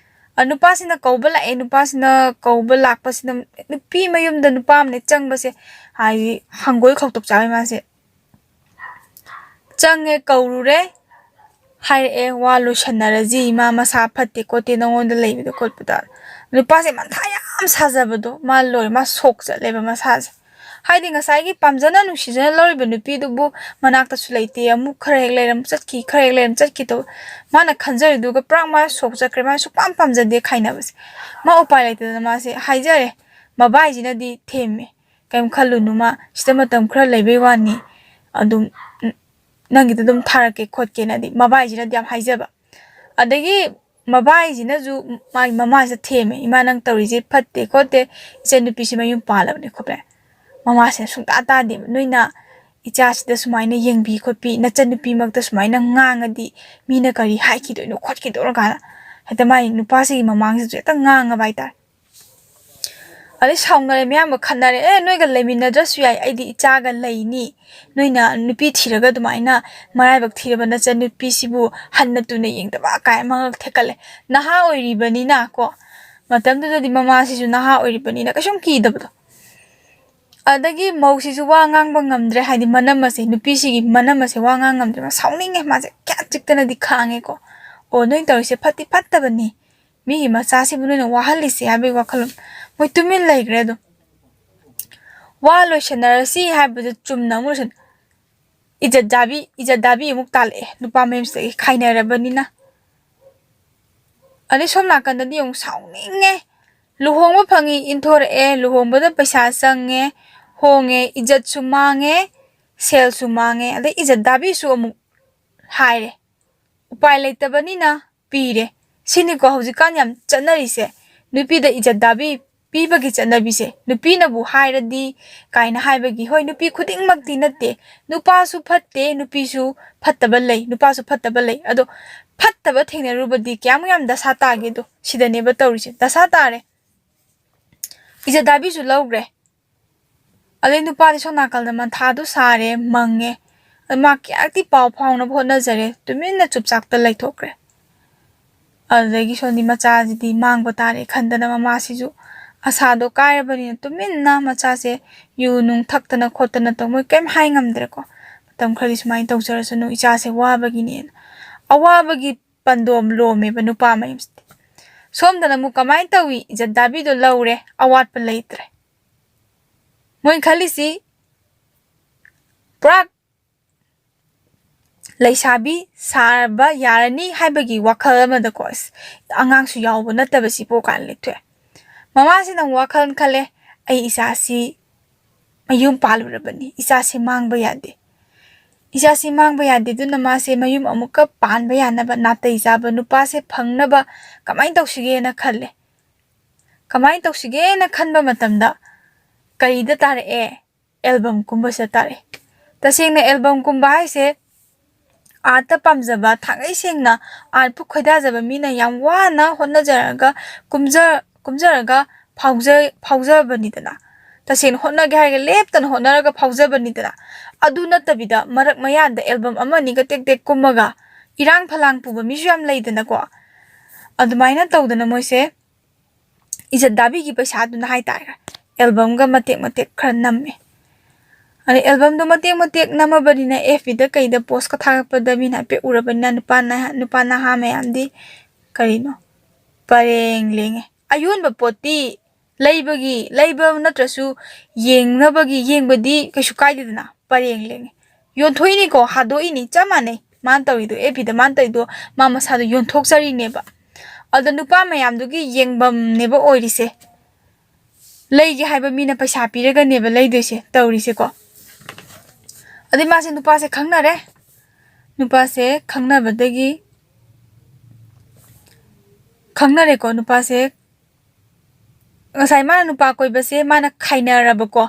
ꯅꯨꯄꯥꯁꯤꯅ ꯀꯧꯕ ꯂꯥꯛꯑꯦ ꯅꯨꯄꯥꯁꯤꯅ ꯀꯧꯕ ꯂꯥꯛꯄꯁꯤꯅ ꯅꯨꯄꯤ ꯃꯌꯨꯝꯗ ꯅꯨꯄꯥ ꯑꯃꯅ ꯆꯪꯕꯁꯦ ꯍꯥꯏꯗꯤ ꯍꯪꯒꯣꯏ ꯈꯧꯇꯣꯛ ꯆꯥꯕꯩ ꯃꯥꯁꯦ ꯆꯪꯉꯦ ꯀꯧꯔꯨꯔꯦ ꯍꯥꯏꯔꯛꯑꯦ ꯋꯥ ꯂꯣꯏꯁꯟꯅꯔꯁꯤ ꯏꯃꯥ ꯃꯁꯥ ꯐꯠꯇꯦ ꯈꯣꯠꯇꯦ ꯅꯉꯣꯟꯗ ꯂꯩꯕꯗ ꯈꯣꯠꯄꯗ ꯅꯨꯄꯥꯁꯦ ꯃꯟꯊꯥ ꯌꯥꯝ ꯁꯥꯖꯕꯗꯣ ꯃꯥ ꯂꯣꯏꯔꯦ ꯃꯥ ꯁꯣꯛ ꯆꯠꯂꯦꯕ ꯃꯁꯥꯁꯦ ꯍꯥꯏꯗꯤ ꯉꯁꯥꯏꯒꯤ ꯄꯥꯝꯖꯅ ꯅꯨꯡꯁꯤꯖꯅ ꯂꯧꯔꯤꯕ ꯅꯨꯄꯤꯗꯨꯕꯨ ꯃꯅꯥꯛꯇꯁꯨ ꯂꯩꯇꯦ ꯑꯃꯨꯛ ꯈꯔ ꯍꯦꯛ ꯂꯩꯔꯝ ꯆꯠꯈꯤ ꯈꯔ ꯍꯦꯛ ꯂꯩꯔꯝ ꯆꯠꯈꯤ ꯇꯧ ꯃꯥꯅ ꯈꯟꯖꯔꯤꯗꯨꯒ ꯄꯨꯔꯥ ꯃꯥ ꯁꯣꯛ ꯆꯠꯈ꯭ꯔꯦ ꯃꯥ ꯁꯨꯛꯄꯥꯝ ꯄꯥꯝꯖꯗꯦ ꯈꯥꯏꯅꯕꯁꯦ ꯃꯥ ꯎꯄꯥꯏ ꯂꯩꯇꯗꯅ ꯃꯥꯁꯦ ꯍꯥꯏꯖꯔꯦ ꯃꯕꯥꯏꯁꯤꯅꯗꯤ ꯊꯦꯝꯃꯦ ꯀꯩꯝ ꯈꯜꯂꯨꯅꯨ ꯃꯥ ꯁꯤꯗ ꯃꯇꯝ ꯈꯔ ꯂꯩꯕꯩ ꯋꯥꯅꯤ ꯑꯗꯨꯝ ꯅꯪꯒꯤꯗ ꯑꯗꯨꯝ ꯊꯥꯔꯛꯀꯦ ꯈꯣꯠꯀꯦꯅꯗꯤ ꯃꯕꯥꯏꯁꯤꯅꯗꯤ ꯌꯥꯝ ꯍꯥꯏꯖꯕ ꯑꯗꯒꯤ ꯃꯕꯥꯏꯁꯤꯅꯁꯨ ꯃꯥꯒꯤ ꯃꯃꯥꯁꯤꯗ ꯊꯦꯝꯃꯦ ꯏꯃꯥ ꯅꯪ ꯇꯧꯔꯤꯁꯦ ꯐꯠꯇꯦ ꯈꯣꯠꯇꯦ ꯏꯆꯟ ꯅꯨꯄꯤꯁꯦ ꯃꯌꯨꯝ ꯄꯥꯜꯂꯕꯅꯦ ꯈꯣꯠꯄꯦ ꯃꯃꯥꯁꯤꯅ ꯁꯨꯡꯇꯥ ꯇꯥꯗꯦꯕ ꯅꯣꯏꯅ ꯏꯆꯥꯁꯤꯗ ꯁꯨꯃꯥꯏꯅ ꯌꯦꯡꯕꯤ ꯈꯣꯠꯄꯤ ꯅꯆꯟꯅꯨꯄꯤꯃꯛꯇ ꯁꯨꯃꯥꯏꯅ ꯉꯥꯡꯉꯗꯤ ꯃꯤꯅ ꯀꯔꯤ ꯍꯥꯏꯈꯤꯗꯣꯏꯅꯣ ꯈꯣꯠꯈꯤꯗꯣꯏꯅꯣ ꯀꯥꯏꯅ ꯍꯦꯛꯇ ꯃꯥꯒꯤ ꯅꯨꯄꯥꯁꯤꯒꯤ ꯃꯃꯥꯡꯁꯤꯁꯨ ꯍꯦꯛꯇ ꯉꯥꯡꯉꯕ ꯍꯥꯏꯇꯥꯔꯦ ꯑꯗꯩ ꯁꯥꯎꯅꯔꯦ ꯃꯌꯥꯝꯒ ꯈꯟꯅꯔꯦ ꯅꯣꯏꯒ ꯂꯩꯃꯤꯟꯅꯗ꯭ꯔꯁꯨ ꯌꯥꯏ ꯑꯩꯗꯤ ꯏꯆꯥꯒ ꯂꯩꯅꯤ ꯅꯣꯏꯅ ꯅꯨꯄꯤ ꯊꯤꯔꯒ ꯑꯗꯨꯃꯥꯏꯅ ꯃꯔꯥꯏꯕꯛ ꯊꯤꯔꯕ ꯅꯆꯟꯅꯨꯄꯤꯁꯤꯕꯨ ꯍꯟꯅ ꯇꯨꯅ ꯌꯦꯡꯗꯕ ꯀꯥꯏ ꯑꯃꯒ ꯊꯦꯛꯀꯠꯂꯦ ꯅꯍꯥ ꯑꯣꯏꯔꯤꯕꯅꯤꯅ ꯀꯣ ꯃꯇꯝꯗꯨꯗꯗꯤ ꯃꯃꯥꯁꯤꯁꯨ ꯅꯍꯥ ꯑꯣꯏꯔꯤꯕꯅꯤꯅ ꯀꯩꯁꯨꯝ ꯀꯤꯗꯕꯗꯣ ꯑꯗꯒꯤ ꯃꯧꯁꯤꯁꯨ ꯋꯥ ꯉꯥꯡꯕ ꯉꯝꯗ꯭ꯔꯦ ꯍꯥꯏꯗꯤ ꯃꯅꯝ ꯑꯁꯦ ꯅꯨꯄꯤꯁꯤꯒꯤ ꯃꯅꯝ ꯑꯁꯦ ꯋꯥ ꯉꯥꯡ ꯉꯝꯗ꯭ꯔꯦ ꯃꯥ ꯁꯥꯎꯅꯤꯡꯉꯦ ꯃꯥꯁꯦ ꯀꯌꯥ ꯆꯤꯛꯇꯅꯗꯤ ꯈꯥꯡꯉꯦꯀꯣ ꯑꯣ ꯅꯣꯏ ꯇꯧꯔꯤꯁꯦ ꯐꯠꯇꯤ ꯐꯠꯇꯕꯅꯤ ꯃꯤꯒꯤ ꯃꯆꯥꯁꯤꯕꯨ ꯅꯣꯏꯅ ꯋꯥꯍꯜꯂꯤꯁꯦ ꯍꯥꯏꯕꯒꯤ ꯋꯥꯈꯜꯂꯣꯟ ꯃꯣꯏ ꯇꯨꯃꯤꯟ ꯂꯩꯈ꯭ꯔꯦ ꯑꯗꯨꯝ ꯋꯥ ꯂꯣꯏꯁꯟꯅꯔꯁꯤ ꯍꯥꯏꯕꯗ ꯆꯨꯝꯅ ꯑꯃꯨꯛ ꯂꯣꯏꯁꯟ ꯏꯖꯠ ꯗꯥꯕꯤ ꯑꯃꯨꯛ ꯇꯥꯜꯂꯛꯑꯦ ꯅꯨꯄꯥ ꯃꯌꯨꯝꯁꯤꯗꯒꯤ ꯈꯥꯏꯅꯔꯕꯅꯤꯅ ꯑꯗꯩ ꯁꯣꯝ ꯅꯥꯀꯟꯗꯗꯤ ꯑꯃꯨꯛ ꯁꯥꯎꯅꯤꯡꯉꯦ ꯂꯨꯍꯣꯡꯕ ꯐꯪꯉꯤ ꯏꯟꯊꯣꯔꯛꯑꯦ ꯂꯨꯍꯣꯡꯕꯗ ꯄꯩꯁꯥ ꯆꯪꯉꯦ ꯍꯣꯡꯉꯦ ꯏꯖꯠꯁꯨ ꯃꯥꯡꯉꯦ ꯁꯦꯜꯁꯨ ꯃꯥꯡꯉꯦ ꯑꯗꯩ ꯏꯖꯠ ꯗꯥꯕꯤꯁꯨ ꯑꯃꯨꯛ ꯍꯥꯏꯔꯦ ꯎꯄꯥꯏ ꯂꯩꯇꯕꯅꯤꯅ ꯄꯤꯔꯦ ꯁꯤꯅꯤꯀꯣ ꯍꯧꯖꯤꯛꯀꯥꯟ ꯌꯥꯝ ꯆꯠꯅꯔꯤꯁꯦ ꯅꯨꯄꯤꯗ ꯏꯖꯠ ꯗꯥꯕꯤ ꯄꯤꯕꯒꯤ ꯆꯠꯅꯕꯤꯁꯦ ꯅꯨꯄꯤꯅꯕꯨ ꯍꯥꯏꯔꯗꯤ ꯀꯥꯏꯅ ꯍꯥꯏꯕꯒꯤ ꯍꯣꯏ ꯅꯨꯄꯤ ꯈꯨꯗꯤꯡꯃꯛꯇꯤ ꯅꯠꯇꯦ ꯅꯨꯄꯥꯁꯨ ꯐꯠꯇꯦ ꯅꯨꯄꯤꯁꯨ ꯐꯠꯇꯕ ꯂꯩ ꯅꯨꯄꯥꯁꯨ ꯐꯠꯇꯕ ꯂꯩ ꯑꯗꯣ ꯐꯠꯇꯕ ꯊꯦꯡꯅꯔꯨꯕꯗꯤ ꯀꯌꯥꯃꯨꯛ ꯌꯥꯝ ꯗꯁꯥ ꯇꯥꯒꯦꯗꯣ ꯁꯤꯗꯅꯦꯕ ꯇꯧꯔꯤꯁꯦ ꯗꯁꯥ ꯇꯥꯔꯦ ꯏꯖꯠ ꯗꯥꯕꯤꯁꯨ ꯂꯧꯈ꯭ꯔꯦ ꯑꯗꯩ ꯅꯨꯄꯥꯗꯤ ꯁꯣꯝ ꯅꯥꯀꯜꯗ ꯃꯊꯥꯗꯨ ꯁꯥꯔꯦ ꯃꯪꯉꯦ ꯃꯥ ꯀꯌꯥꯛꯇꯤ ꯄꯥꯎ ꯐꯥꯎꯅꯕ ꯍꯣꯠꯅꯖꯔꯦ ꯇꯨꯃꯤꯟꯅ ꯆꯨꯞꯆꯥꯞꯇ ꯂꯩꯊꯣꯛꯈ꯭ꯔꯦ ꯑꯗꯨꯗꯒꯤ ꯁꯣꯝꯗꯤ ꯃꯆꯥꯁꯤꯗꯤ ꯃꯥꯡꯕ ꯇꯥꯔꯦ ꯈꯟꯗꯅ ꯃꯃꯥꯁꯤꯁꯨ ꯑꯁꯥꯗꯣ ꯀꯥꯏꯔꯕꯅꯤꯅ ꯇꯨꯃꯤꯟꯅ ꯃꯆꯥꯁꯦ ꯌꯨ ꯅꯨꯡ ꯊꯛꯇꯅ ꯈꯣꯠꯇꯅ ꯇꯧ ꯃꯣꯏ ꯀꯩꯝ ꯍꯥꯏ ꯉꯝꯗ꯭ꯔꯦꯀꯣ ꯃꯇꯝ ꯈꯔꯗꯤ ꯁꯨꯃꯥꯏꯅ ꯇꯧꯖꯔꯁꯅꯨ ꯏꯆꯥꯁꯦ ꯋꯥꯕꯒꯤꯅꯦꯅ ꯑꯋꯥꯕꯒꯤ ꯄꯟꯗꯣꯝ ꯂꯣꯝꯃꯦꯕ ꯅꯨꯄꯥ ꯃꯌꯨꯝꯁꯤꯗꯤ ꯁꯣꯝꯗꯅ ꯑꯃꯨꯛ ꯀꯃꯥꯏꯅ ꯇꯧꯏ ꯏꯖꯠ ꯗꯥꯕꯤꯗꯣ ꯂꯧꯔꯦ ꯑꯋꯥꯠꯄ ꯂꯩꯇ꯭ꯔꯦ ꯃꯣꯏ ꯈꯜꯂꯤꯁꯤ ꯄꯨꯔꯥ ꯂꯩꯁꯥꯕꯤ ꯁꯥꯕ ꯌꯥꯔꯅꯤ ꯍꯥꯏꯕꯒꯤ ꯋꯥꯈꯜ ꯑꯃꯗꯀꯣ ꯑꯉꯥꯡꯁꯨ ꯌꯥꯎꯕ ꯅꯠꯇꯕꯁꯤ ꯄꯣꯛꯀꯥꯟ ꯂꯩꯊꯣꯛꯑꯦ ꯃꯃꯥꯁꯤꯅ ꯋꯥꯈꯜ ꯈꯜꯂꯦ ꯑꯩ ꯏꯆꯥꯁꯤ ꯃꯌꯨꯝ ꯄꯥꯜꯂꯨꯔꯕꯅꯤ ꯏꯆꯥꯁꯤ ꯃꯥꯡꯕ ꯌꯥꯗꯦ ꯏꯆꯥꯁꯤ ꯃꯥꯡꯕ ꯌꯥꯗꯦ ꯑꯗꯨꯅ ꯃꯥꯁꯦ ꯃꯌꯨꯝ ꯑꯃꯨꯛꯀ ꯄꯥꯟꯕ ꯌꯥꯅꯕ ꯅꯥꯇꯩ ꯆꯥꯕ ꯅꯨꯄꯥꯁꯦ ꯐꯪꯅꯕ ꯀꯃꯥꯏꯅ ꯇꯧꯁꯤꯒꯦꯅ ꯈꯜꯂꯦ ꯀꯃꯥꯏꯅ ꯇꯧꯁꯤꯒꯦꯅ ꯈꯟꯕ ꯃꯇꯝꯗ ꯀꯔꯤꯗ ꯇꯥꯔꯛꯑꯦ ꯑꯦꯜꯕꯝ ꯀꯨꯝꯕꯁꯤꯗ ꯇꯥꯔꯛꯑꯦ ꯇꯁꯦꯡꯅ ꯑꯦꯜꯕꯝ ꯀꯨꯝꯕ ꯍꯥꯏꯁꯦ आर्ट पामजबा थांगै सेंना आर्ट खोदाजबा मीना याम वाना होनजरगा कुमजरगा फाउजबनिदना तसेन होनगे हागे लेप्तन होनरगा फाउजबनिदना अदु नत्तबिदा मरक मयादा एल्बम अमनिगा टेक टेक कुमगा इरांग फलांग पुबा मिसु याम लेदना को अदुमाइना तौदना मोइसे इज्जत दाबीगी पैसादुना हाइतार एल्बम गा मतेक मतेक खर नम्मे अरे एल्बम दो मतेक मतेक नमबनिना एफबी दा कईदा पोस्ट का थागपदा मिना पे उरबनिना नुपाना हा मयामदी करिनो परेंग लेंगे अयुनबा पोती लैब नत्रसु येंगनबगी येंगबदी कइसु काइदेदना परेंग लेंगे योनथोइनिको हादोइनि चमाने मान तौइदो एफबी दा मान तौइदो मा मसादो योनथोकसरिनेबा अद नुपा मयामदुगी येंगबम नेबा ओइरिसे लेगे हाइबा मीना पैसा पीरगा नेबा लैदोइसे तौरिसे को अदे मासे नुपासे खंगनारे नुपासे खंगनाबदगी खंगनारे को नुपासे ngasai mana nupa koi base mana khainaraba ko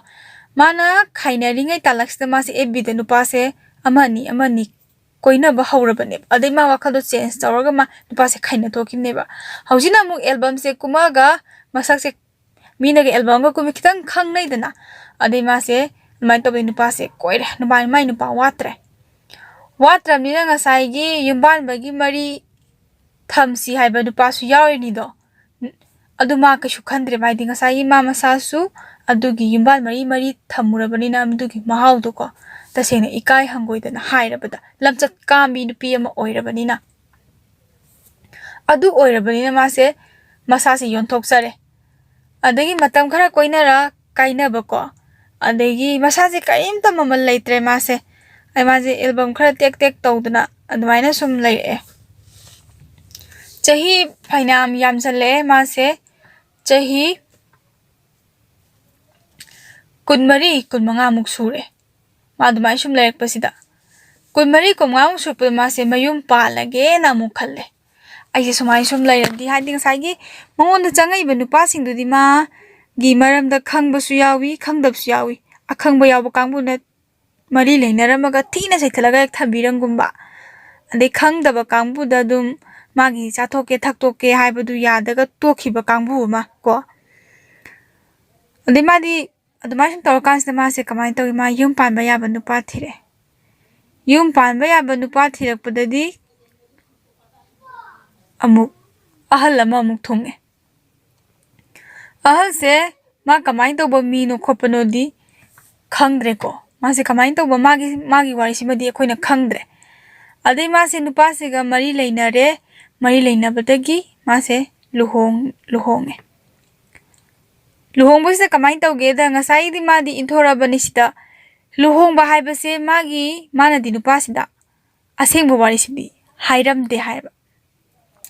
mana khainaringai talaksta mase FB da nupa se amani koina ba haurabane adai ma wakal do change tawraga ma nupa se khaina thokimne ba haujina mu album se kumaga masak se mina ge album ga kumi kitang khangnai dana adai ma se mai to be nupa se koire nupa mai nupa watra ni na ngasai gi yumban ba gi mari thamsi haiba nupa su yawi ni do aduma ka shukhandre mai dinga sai ma masasu adugi yumbal mari thamurabani na amdugi mahau do ko tasena ikai hangoidana hairabada lamchat kambi nupi ama oirabani na adu oirabani na mase masase yonthokchare adagi matam khara koinara kainaba ko adagi masase kaimta mamal leitre mase ai maje album khara tek tawduna adumaina sum leire chahi phainam yamsale mase chahi kunmari kunmanga muk sure madumai sum lerek pasida kunmari kunmanga muk surpa mase mayum palage na muk khalle aise sumai sum lerdi hading saigi mongon da changai ba nupa singdudi ma gi maram da khangba su yawi khangdab su yawi akhangba yawa kangbu na mari leinaramaga thina saithalaga ek thabirangumba ade khangdaba kangbu da dum magi chathoke thaktoke haibadu yadaga tokhiba kangbu ma ko ade madi adumai sum tawkansda mase kamai tawi ma yum panba yaba nupa thire yum panba yaba nupa thirakpadadi amuk ahal ama amuk thonge ahal se ma kamai tawba mi no khopano di khangdre ko mase kamai tawba magi wari simadi ekhoina khangdre ade mase nupa se ga mari leinare mari leinabadagi mase luhonge luhong bose kamai tawge da ngasai di madi inthorabani sida luhong ba haibase magi mana di nupa sida asengbo wari sidi hairam de haiba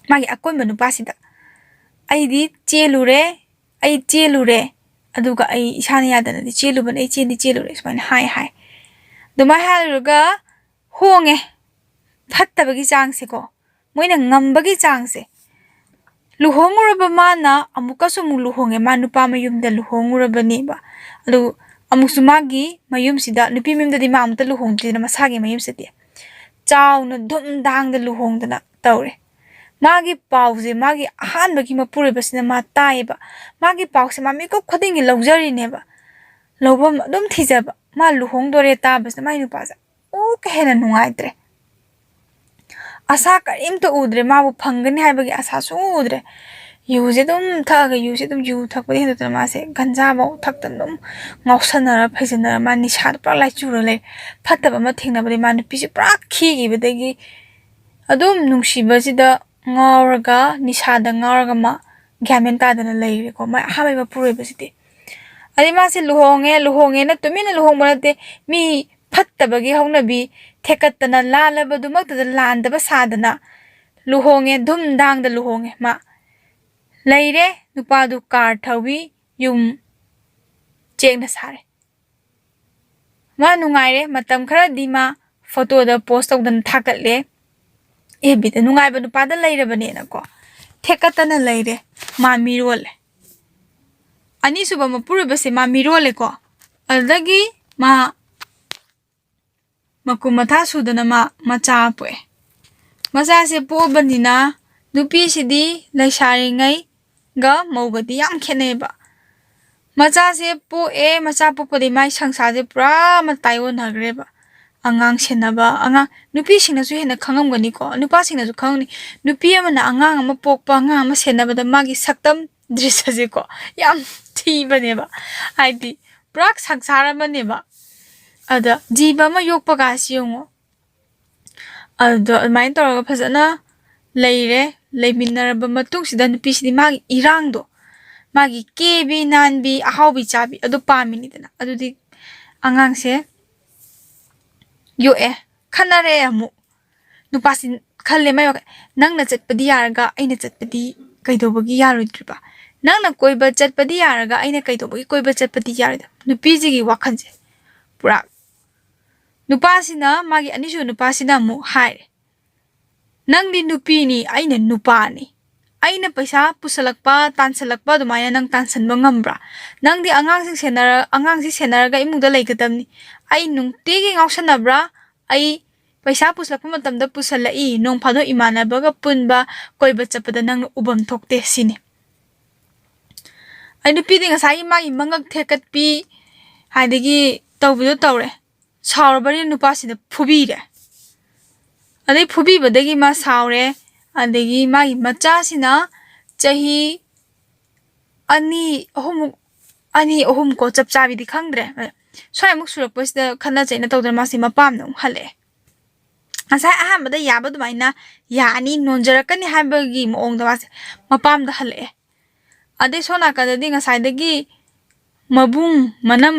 magi akon ba nupa sida ai di chelure aduga ai isana yadana di cheluban ai chelure smain hai dumai haluga honge phattabagi changse ko moina ngambagi changse luhonguraba mana amukasu mu luhonge ma nupa mayumda luhongurabani ba adu amusu magi mayum sida nupi mimda di ma amta luhongdina masagi mayum sidi chawna dum dang da luhongdana tawre magi pause magi ahan bagi mapure basina ma taiba magi pause ma miko khodingi lawjari neba lawbam dum thijaba ma luhongdore ta basna mai nupa sa o kahena nungaitre asa karim to udre ma bu phangani haibagi asa su udre yuse dum thaga yuse dum yu thakpadi hendo ma se ganja ba thaktan dum ngausanara phaisanara ma nisha pra lai chura le phattaba ma thingna bari ma nupi se pra khi gi bedagi ꯑꯗꯨꯝ ꯅꯨꯡꯁꯤꯕꯁꯤꯗ ꯉꯥꯎꯔꯒ ꯅꯤꯁꯥꯗ ꯉꯥꯎꯔꯒ ꯃꯥ ꯒ꯭ꯌꯥꯟ ꯃꯦꯟ ꯇꯥꯗꯅ ꯂꯩꯔꯦꯀꯣ ꯃꯥ ꯑꯍꯥꯟꯕ ꯃꯄꯨꯔꯣꯏꯕꯁꯤꯗꯤ ꯑꯗꯩ ꯃꯥꯁꯦ ꯂꯨꯍꯣꯡꯉꯦꯅ ꯇꯨꯃꯤꯟꯅ ꯂꯨꯍꯣꯡꯕ ꯅꯠꯇꯦ ꯃꯤ ꯐꯠꯇꯕꯒꯤ ꯍꯧꯅꯕꯤ ꯊꯦꯛꯀꯠꯇꯅ ꯂꯥꯜꯂꯕꯗꯨꯃꯛꯇꯗ ꯂꯥꯟꯗꯕ ꯁꯥꯗꯅ ꯂꯨꯍꯣꯡꯉꯦ ꯙꯨꯝꯗꯥꯡꯗ ꯂꯨꯍꯣꯡꯉꯦ ꯃꯥ ꯂꯩꯔꯦ ꯅꯨꯄꯥꯗꯨ ꯀꯥꯔ ꯊꯧꯋꯤ ꯌꯨꯝ ꯆꯦꯛꯅ ꯁꯥꯔꯦ ꯃꯥ ꯅꯨꯡꯉꯥꯏꯔꯦ ꯃꯇꯝ ꯈꯔꯗꯤ ꯃꯥ ꯐꯣꯇꯣꯗ ꯄꯣꯁ ꯇꯧꯗꯅ ꯊꯥꯒꯠꯂꯦ ꯑꯦꯐꯕꯤꯗ ꯅꯨꯡꯉꯥꯏꯕ ꯅꯨꯄꯥꯗ ꯂꯩꯔꯕꯅꯦꯅꯀꯣ ꯊꯦꯛꯀꯠꯇꯅ ꯂꯩꯔꯦ ꯃꯥ ꯃꯤꯔꯣꯜꯂꯦ ꯑꯅꯤꯁꯨꯕ ꯃꯄꯨꯔꯣꯏꯕꯁꯦ ꯃꯥ ꯃꯤꯔꯣꯜꯂꯦꯀꯣ ꯑꯗꯨꯗꯒꯤ ꯃꯥ ꯃꯀꯨꯝ ꯃꯊꯥ ꯁꯨꯗꯅ ꯃꯥ ꯃꯆꯥ ꯄꯣꯛꯑꯦ ꯃꯆꯥꯁꯦ ꯄꯣꯛꯑꯕꯅꯤꯅ ꯅꯨꯄꯤꯁꯤꯗꯤ ꯂꯩꯁꯥꯔꯤꯉꯩꯒ ꯃꯧꯒꯗꯤ ꯌꯥꯝ ꯈꯦꯠꯅꯩꯕ ꯃꯆꯥꯁꯦ ꯄꯣꯛꯑꯦ ꯃꯆꯥ ꯄꯣꯛꯄꯗꯩ ꯃꯥꯏ ꯁꯪꯁꯥꯔꯁꯦ ꯄꯨꯔꯥ ꯇꯥꯏꯑꯣꯟꯅꯈ꯭ꯔꯦꯕ ꯑꯉꯥꯡ ꯁꯦꯟꯅꯕ ꯑꯉꯥꯡ ꯅꯨꯄꯤꯁꯤꯡꯅꯁꯨ ꯍꯦꯟꯅ ꯈꯪꯉꯝꯒꯅꯤꯀꯣ ꯅꯨꯄꯥꯁꯤꯡꯅꯁꯨ ꯈꯪꯉꯝꯅꯤ ꯅꯨꯄꯤ ꯑꯃꯅ ꯑꯉꯥꯡ ꯑꯃ ꯄꯣꯛꯄ ꯑꯉꯥꯡ ꯑꯃ ꯁꯦꯟꯅꯕꯗ ꯃꯥꯒꯤ ꯁꯛꯇꯝ ꯗ꯭ꯔꯤꯁꯁꯦꯀꯣ ꯌꯥꯝ ꯊꯤꯕꯅꯦꯕ ꯍꯥꯏꯗꯤ ꯄꯨꯔꯥ ꯁꯪꯁꯥꯔ ꯑꯃꯅꯦꯕ ꯑꯗ ꯖꯤꯕ ꯑꯃ ꯌꯣꯛꯄꯒꯁꯤ ꯌꯦꯡꯉꯣ ꯑꯗꯨꯗ ꯑꯗꯨꯃꯥꯏꯅ ꯇꯧꯔꯒ ꯐꯖꯅ ꯂꯩꯔꯦ ꯂꯩꯃꯤꯟꯅꯔꯕ ꯃꯇꯨꯡꯁꯤꯗ ꯅꯨꯄꯤꯁꯤꯗꯤ ꯃꯥꯒꯤ ꯏꯔꯥꯡꯗꯣ ꯃꯥꯒꯤ ꯀꯦꯕꯤ ꯅꯥꯟꯕꯤ ꯑꯍꯥꯎꯕꯤ ꯆꯥꯕꯤ ꯑꯗꯨ ꯄꯥꯝꯃꯤꯅꯤꯗꯅ ꯑꯗꯨꯗꯤ ꯑꯉꯥꯡꯁꯦ ꯌꯣꯛꯑꯦ ꯈꯟꯅꯔꯛꯑꯦ ꯑꯃꯨꯛ ꯅꯨꯄꯥꯁꯤ ꯈꯜꯂꯦ ꯃꯥꯏ ꯋꯥꯈꯜ ꯅꯪꯅ ꯆꯠꯄꯗꯤ ꯌꯥꯔꯒ ꯑꯩꯅ ꯆꯠꯄꯗꯤ ꯀꯩꯗꯧꯕꯒꯤ ꯌꯥꯔꯣꯏꯗ꯭ꯔꯤꯕ ꯅꯪꯅ ꯀꯣꯏꯕ ꯆꯠꯄꯗꯤ ꯌꯥꯔꯒ ꯑꯩꯅ ꯀꯩꯗꯧꯕꯒꯤ ꯀꯣꯏꯕ ꯆꯠꯄꯗꯤ ꯌꯥꯔꯣꯏꯗ ꯅꯨꯄꯤꯁꯤꯒꯤ ꯋꯥꯈꯜꯁꯦ ꯄꯨꯔꯥ ꯅꯨꯄꯥꯁꯤꯅ ꯃꯥꯒꯤ ꯑꯅꯤꯁꯨꯕ ꯅꯨꯄꯥꯁꯤꯅ ꯑꯃꯨꯛ ꯍꯥꯏꯔꯦ ꯅꯪꯗꯤ ꯅꯨꯄꯤꯅꯤ ꯑꯩꯅ ꯅꯨꯄꯥꯅꯤ ꯑꯩꯅ ꯄꯩꯁా ꯄꯨꯁꯜꯂꯛꯄ ꯇꯥꯟꯁꯜꯂꯛꯄ ꯑꯗꯨꯃꯥꯏꯅ ꯅꯪ ꯇꯥꯟꯁꯟꯕ ꯉꯝꯕ꯭ꯔꯥ ꯅꯪꯗꯤ ꯑꯉꯥꯡꯁꯤ ꯁꯦꯟꯅꯔꯒ ꯏꯃꯨꯡꯗ ꯂꯩꯒꯗꯕꯅꯤ ꯑꯩ ꯅꯨꯡꯇꯤꯒꯤ ꯉꯥꯎꯁꯟꯅꯕ꯭ꯔꯥ ꯑꯩ ꯄꯩꯁꯥ ꯄꯨꯁꯜꯂꯛꯄ ꯃꯇꯝꯗ ꯄꯨꯁꯜꯂꯛꯏ ꯅꯣꯡ ꯐꯥꯗꯣꯛ ꯏꯃꯥꯟꯅꯕꯒ ꯄꯨꯟꯕ ꯀꯣꯏꯕ ꯆꯠꯄꯗ ꯅꯪꯅ ꯎꯕꯝ ꯊꯣꯛꯇꯦ ꯁꯤꯅꯤ ꯑꯩ ꯅꯨꯄꯤꯗꯤ ꯉꯁꯥꯏꯒꯤ ꯃꯥꯒꯤ ꯃꯉꯛ ꯊꯦꯛꯀꯠꯄꯤ ꯍꯥꯏꯗꯒꯤ ꯇꯧꯕꯤꯗꯣ ꯇꯧꯔꯦ ꯁꯥꯎꯔꯕꯅꯤꯅ ꯅꯨꯄꯥꯁꯤꯗ ꯐꯨꯕꯤꯔꯦ ꯑꯗꯩ ꯐꯨꯕꯤꯕꯗꯒꯤ ꯃꯥ ꯁꯥꯎꯔꯦ ꯑꯗꯒꯤ ꯃꯥꯒꯤ ꯃꯆꯥꯁꯤꯅ ꯆꯍꯤ ꯑꯅꯤ ꯑꯍꯨꯝ ꯀꯣ ꯆꯞ ꯆꯥꯕꯤꯗꯤ ꯈꯪꯗ꯭ꯔꯦ ꯁ꯭ꯋꯥꯏꯃꯨꯛ ꯁꯨꯔꯛꯄꯁꯤꯗ ꯈꯠꯅ ꯆꯩꯅ ꯇꯧꯗꯅ ꯃꯥꯁꯤ ꯃꯄꯥꯝꯗ ꯑꯃꯨꯛ ꯍꯜꯂꯛꯑꯦ ꯉꯁꯥꯏ ꯑꯍꯥꯟꯕꯗ ꯌꯥꯕ ꯑꯗꯨꯃꯥꯏꯅ ꯌꯥꯅꯤ ꯅꯣꯟꯖꯔꯛꯀꯅꯤ ꯍꯥꯏꯕꯒꯤ ꯃꯑꯣꯡꯗ ꯃꯥꯁꯦ ꯃꯄꯥꯝꯗ ꯍꯜꯂꯛꯑꯦ ꯑꯗꯩ ꯁꯣꯝ ꯅꯥꯀꯟꯗꯗꯤ ꯉꯁꯥꯏꯗꯒꯤ ꯃꯕꯨꯡ ꯃꯅꯝ